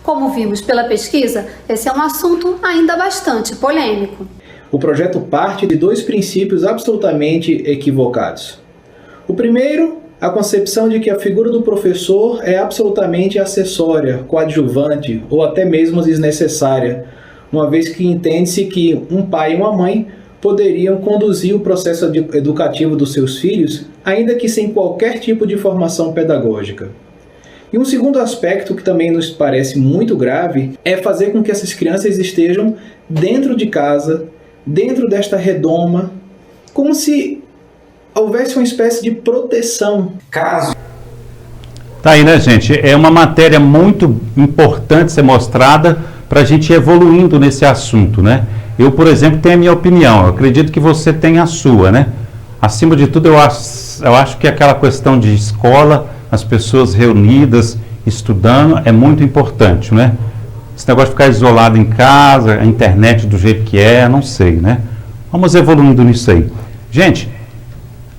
Como vimos pela pesquisa, esse é um assunto ainda bastante polêmico. O projeto parte de 2 princípios absolutamente equivocados. O primeiro, a concepção de que a figura do professor é absolutamente acessória, coadjuvante ou até mesmo desnecessária, uma vez que entende-se que um pai e uma mãe poderiam conduzir o processo educativo dos seus filhos, ainda que sem qualquer tipo de formação pedagógica. E um segundo aspecto que também nos parece muito grave é fazer com que essas crianças estejam dentro de casa, dentro desta redoma, como se houvesse uma espécie de proteção. Caso... Tá aí, né, gente? É uma matéria muito importante ser mostrada para a gente ir evoluindo nesse assunto, né? Eu, por exemplo, tenho a minha opinião, eu acredito que você tem a sua, né? Acima de tudo, eu acho que aquela questão de escola, as pessoas reunidas, estudando, é muito importante, né? Esse negócio de ficar isolado em casa, a internet do jeito que é, não sei, né? Vamos evoluindo nisso aí. Gente,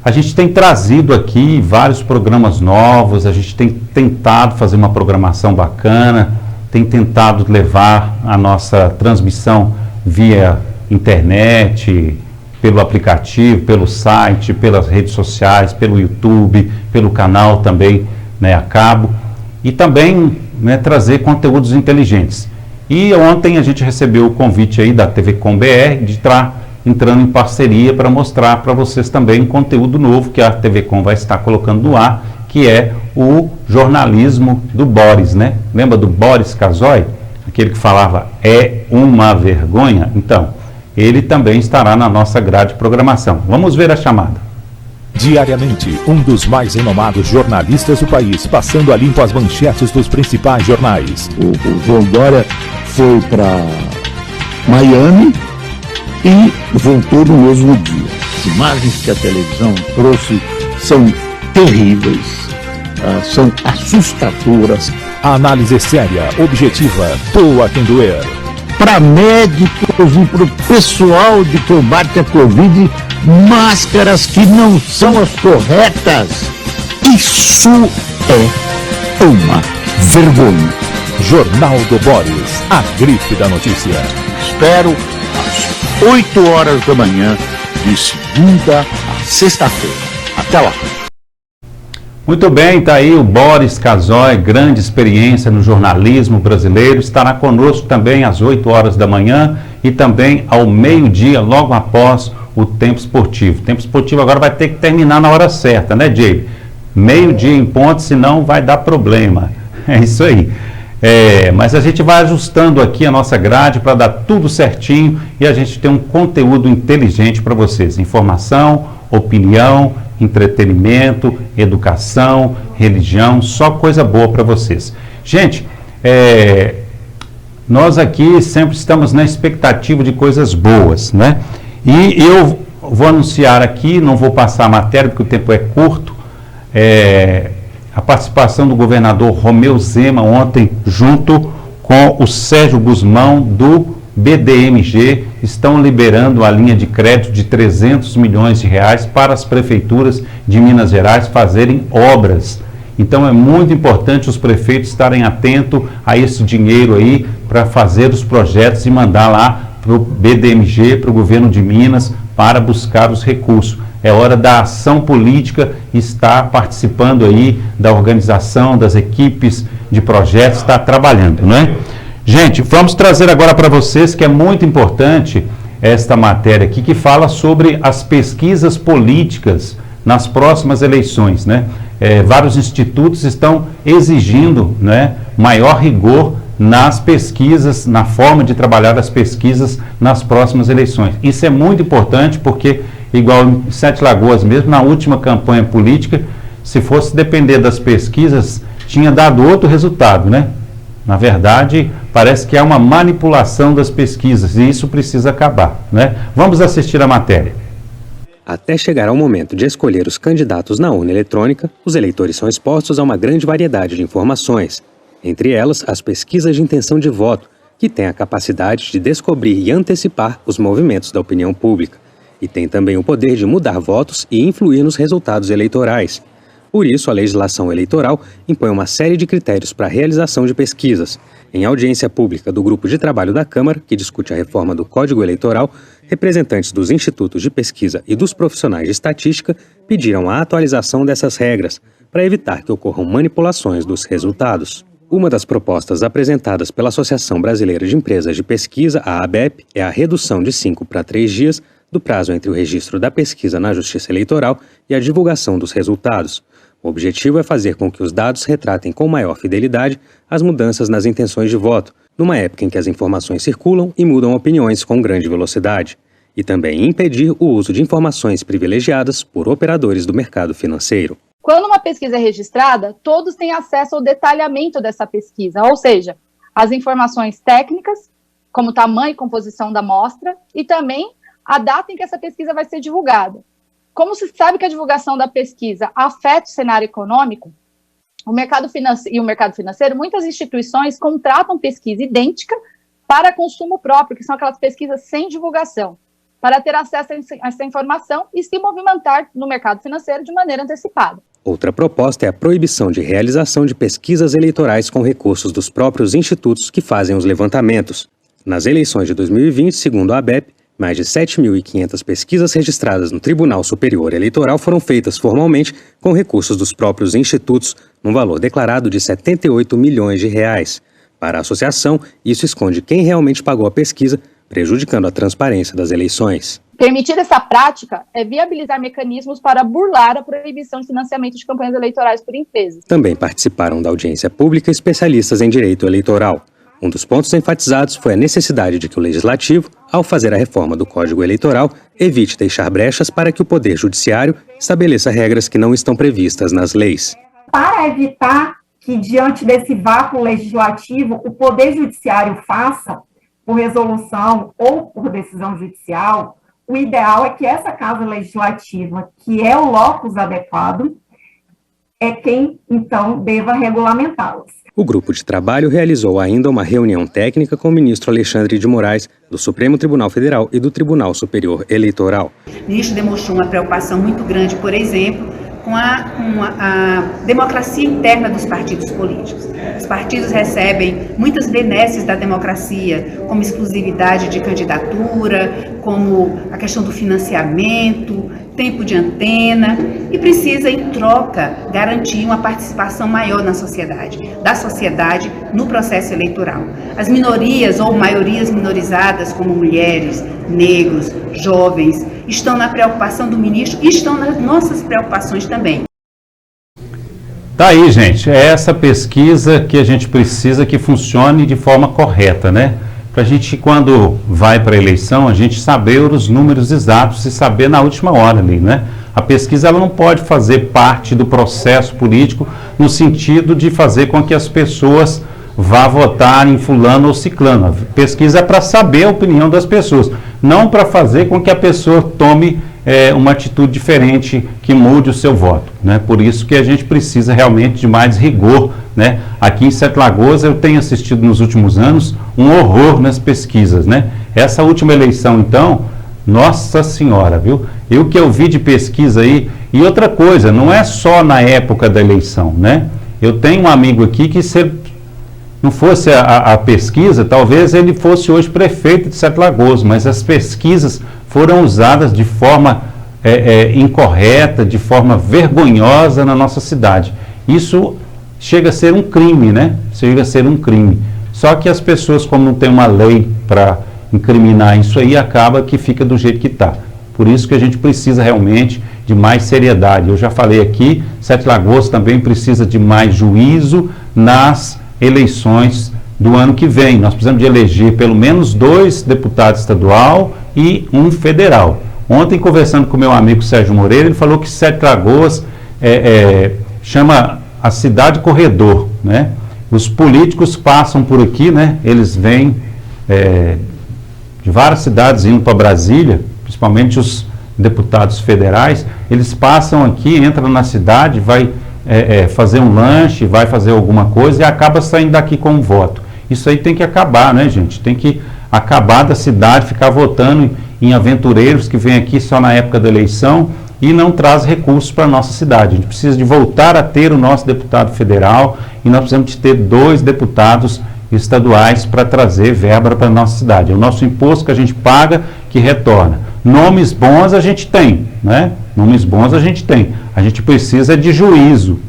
a gente tem trazido aqui vários programas novos, a gente tem tentado fazer uma programação bacana, tem tentado levar a nossa transmissão via internet, pelo aplicativo, pelo site, pelas redes sociais, pelo YouTube, pelo canal também, né, a cabo, e também, né, trazer conteúdos inteligentes. E ontem a gente recebeu o convite aí da TV Com BR de estar entrando em parceria para mostrar para vocês também conteúdo novo que a TV Com vai estar colocando no ar, que é o jornalismo do Boris, né? Lembra do Boris Casoy? Aquele que falava, é uma vergonha? Então, ele também estará na nossa grade de programação. Vamos ver a chamada. Diariamente, um dos mais renomados jornalistas do país, passando a limpo as manchetes dos principais jornais. O João Dória foi para Miami e voltou no mesmo dia. As imagens que a televisão trouxe são terríveis, são assustadoras. A análise séria, objetiva, doa quem doer. Para médicos e para o pessoal de combate à Covid, máscaras que não são as corretas. Isso é uma vergonha. Jornal do Boris, a gripe da notícia. Espero às 8 horas da manhã, de segunda a sexta-feira. Até lá. Muito bem, está aí o Boris Casoy, grande experiência no jornalismo brasileiro, estará conosco também às 8 horas da manhã e também ao meio-dia, logo após o Tempo Esportivo. O Tempo Esportivo agora vai ter que terminar na hora certa, né, Jay? Meio-dia em ponto, senão vai dar problema. É isso aí. Mas a gente vai ajustando aqui a nossa grade para dar tudo certinho e a gente tem um conteúdo inteligente para vocês. Informação, opinião, entretenimento, educação, religião, só coisa boa para vocês. Gente, nós aqui sempre estamos na expectativa de coisas boas, né? E eu vou anunciar aqui, não vou passar a matéria porque o tempo é curto, a participação do governador Romeu Zema ontem, junto com o Sérgio Guzmão do BDMG, estão liberando a linha de crédito de 300 milhões de reais para as prefeituras de Minas Gerais fazerem obras. Então é muito importante os prefeitos estarem atentos a esse dinheiro aí para fazer os projetos e mandar lá para o BDMG, para o governo de Minas, para buscar os recursos. É hora da ação política estar participando aí da organização, das equipes de projetos, estar trabalhando, não é? Gente, vamos trazer agora para vocês que é muito importante esta matéria aqui que fala sobre as pesquisas políticas nas próximas eleições, né? Vários institutos estão exigindo, né, maior rigor nas pesquisas, na forma de trabalhar as pesquisas nas próximas eleições. Isso é muito importante porque, igual em Sete Lagoas mesmo, na última campanha política, se fosse depender das pesquisas, tinha dado outro resultado, né? Na verdade, parece que há uma manipulação das pesquisas e isso precisa acabar, né? Vamos assistir a matéria. Até chegar ao momento de escolher os candidatos na urna eletrônica, os eleitores são expostos a uma grande variedade de informações, entre elas as pesquisas de intenção de voto, que têm a capacidade de descobrir e antecipar os movimentos da opinião pública, e tem também o poder de mudar votos e influir nos resultados eleitorais. Por isso, a legislação eleitoral impõe uma série de critérios para a realização de pesquisas. Em audiência pública do Grupo de Trabalho da Câmara, que discute a reforma do Código Eleitoral, representantes dos institutos de pesquisa e dos profissionais de estatística pediram a atualização dessas regras, para evitar que ocorram manipulações dos resultados. Uma das propostas apresentadas pela Associação Brasileira de Empresas de Pesquisa, a ABEP, é a redução de 5 para 3 dias do prazo entre o registro da pesquisa na Justiça Eleitoral e a divulgação dos resultados. O objetivo é fazer com que os dados retratem com maior fidelidade as mudanças nas intenções de voto, numa época em que as informações circulam e mudam opiniões com grande velocidade, e também impedir o uso de informações privilegiadas por operadores do mercado financeiro. Quando uma pesquisa é registrada, todos têm acesso ao detalhamento dessa pesquisa, ou seja, as informações técnicas, como tamanho e composição da amostra, e também a data em que essa pesquisa vai ser divulgada. Como se sabe que a divulgação da pesquisa afeta o cenário econômico, o mercado financeiro, muitas instituições contratam pesquisa idêntica para consumo próprio, que são aquelas pesquisas sem divulgação, para ter acesso a essa informação e se movimentar no mercado financeiro de maneira antecipada. Outra proposta é a proibição de realização de pesquisas eleitorais com recursos dos próprios institutos que fazem os levantamentos. Nas eleições de 2020, segundo a ABEP, mais de 7.500 pesquisas registradas no Tribunal Superior Eleitoral foram feitas formalmente com recursos dos próprios institutos, num valor declarado de R$ 78 milhões. Para a associação, isso esconde quem realmente pagou a pesquisa, prejudicando a transparência das eleições. Permitir essa prática é viabilizar mecanismos para burlar a proibição de financiamento de campanhas eleitorais por empresas. Também participaram da audiência pública especialistas em direito eleitoral. Um dos pontos enfatizados foi a necessidade de que o Legislativo, ao fazer a reforma do Código Eleitoral, evite deixar brechas para que o Poder Judiciário estabeleça regras que não estão previstas nas leis. Para evitar que, diante desse vácuo legislativo, o Poder Judiciário faça, por resolução ou por decisão judicial, o ideal é que essa Casa Legislativa, que é o locus adequado, é quem, então, deva regulamentá-las. O grupo de trabalho realizou ainda uma reunião técnica com o ministro Alexandre de Moraes, do Supremo Tribunal Federal e do Tribunal Superior Eleitoral. O ministro demonstrou uma preocupação muito grande, por exemplo, com a democracia interna dos partidos políticos. Os partidos recebem muitas benesses da democracia, como exclusividade de candidatura, como a questão do financiamento, tempo de antena, e precisa, em troca, garantir uma participação maior da sociedade no processo eleitoral. As minorias ou maiorias minorizadas, como mulheres, negros, jovens, estão na preocupação do ministro e estão nas nossas preocupações também. Tá aí, gente, é essa pesquisa que a gente precisa que funcione de forma correta, né? Para a gente, quando vai para a eleição, a gente saber os números exatos e saber na última hora ali, né? A pesquisa ela não pode fazer parte do processo político no sentido de fazer com que as pessoas vá votar em fulano ou ciclano. A pesquisa é para saber a opinião das pessoas, não para fazer com que a pessoa tome uma atitude diferente que mude o seu voto, né? Por isso que a gente precisa realmente de mais rigor, né? Aqui em Sete Lagoas eu tenho assistido nos últimos anos um horror nas pesquisas, né? Essa última eleição, então, nossa senhora, viu? E o que eu vi de pesquisa aí, e outra coisa, não é só na época da eleição, né? Eu tenho um amigo aqui que se não fosse a pesquisa, talvez ele fosse hoje prefeito de Sete Lagoas, mas as pesquisas foram usadas de forma incorreta, de forma vergonhosa na nossa cidade. Isso chega a ser um crime, né? Chega a ser um crime. Só que as pessoas, como não tem uma lei para incriminar isso aí, acaba que fica do jeito que está. Por isso que a gente precisa realmente de mais seriedade. Eu já falei aqui, Sete Lagoas também precisa de mais juízo nas eleições do ano que vem. Nós precisamos de eleger pelo menos 2 deputados estadual e 1 federal. Ontem, conversando com meu amigo Sérgio Moreira, ele falou que Sete Lagoas chama a cidade corredor, né? Os políticos passam por aqui, né? Eles vêm de várias cidades indo para Brasília, principalmente os deputados federais, eles passam aqui, entram na cidade, vai fazer um lanche, vai fazer alguma coisa e acaba saindo daqui com um voto. Isso aí tem que acabar, né, gente? Tem que acabar da cidade, ficar votando em aventureiros que vêm aqui só na época da eleição e não traz recursos para a nossa cidade. A gente precisa de voltar a ter o nosso deputado federal e nós precisamos de ter 2 deputados estaduais para trazer verba para a nossa cidade. É o nosso imposto que a gente paga que retorna. Nomes bons a gente tem, né? Nomes bons a gente tem. A gente precisa de juízo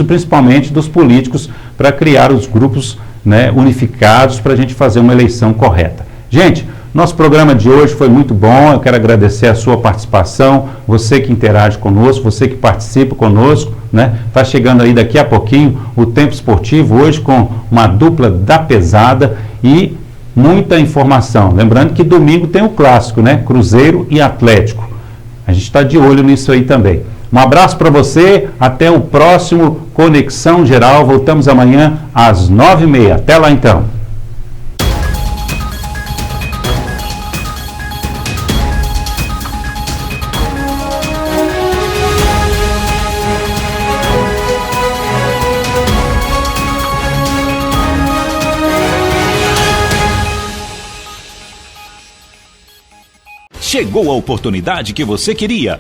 principalmente dos políticos para criar os grupos, né, unificados para a gente fazer uma eleição correta. Gente, nosso programa de hoje foi muito bom, eu quero agradecer a sua participação, você que interage conosco, você que participa conosco, né? Está chegando aí daqui a pouquinho o Tempo Esportivo, hoje com uma dupla da pesada e muita informação. Lembrando que domingo tem o clássico, né? Cruzeiro e Atlético. A gente está de olho nisso aí também. Um abraço para você, até o próximo Conexão Geral, voltamos amanhã às 9h30. Até lá então. Chegou a oportunidade que você queria.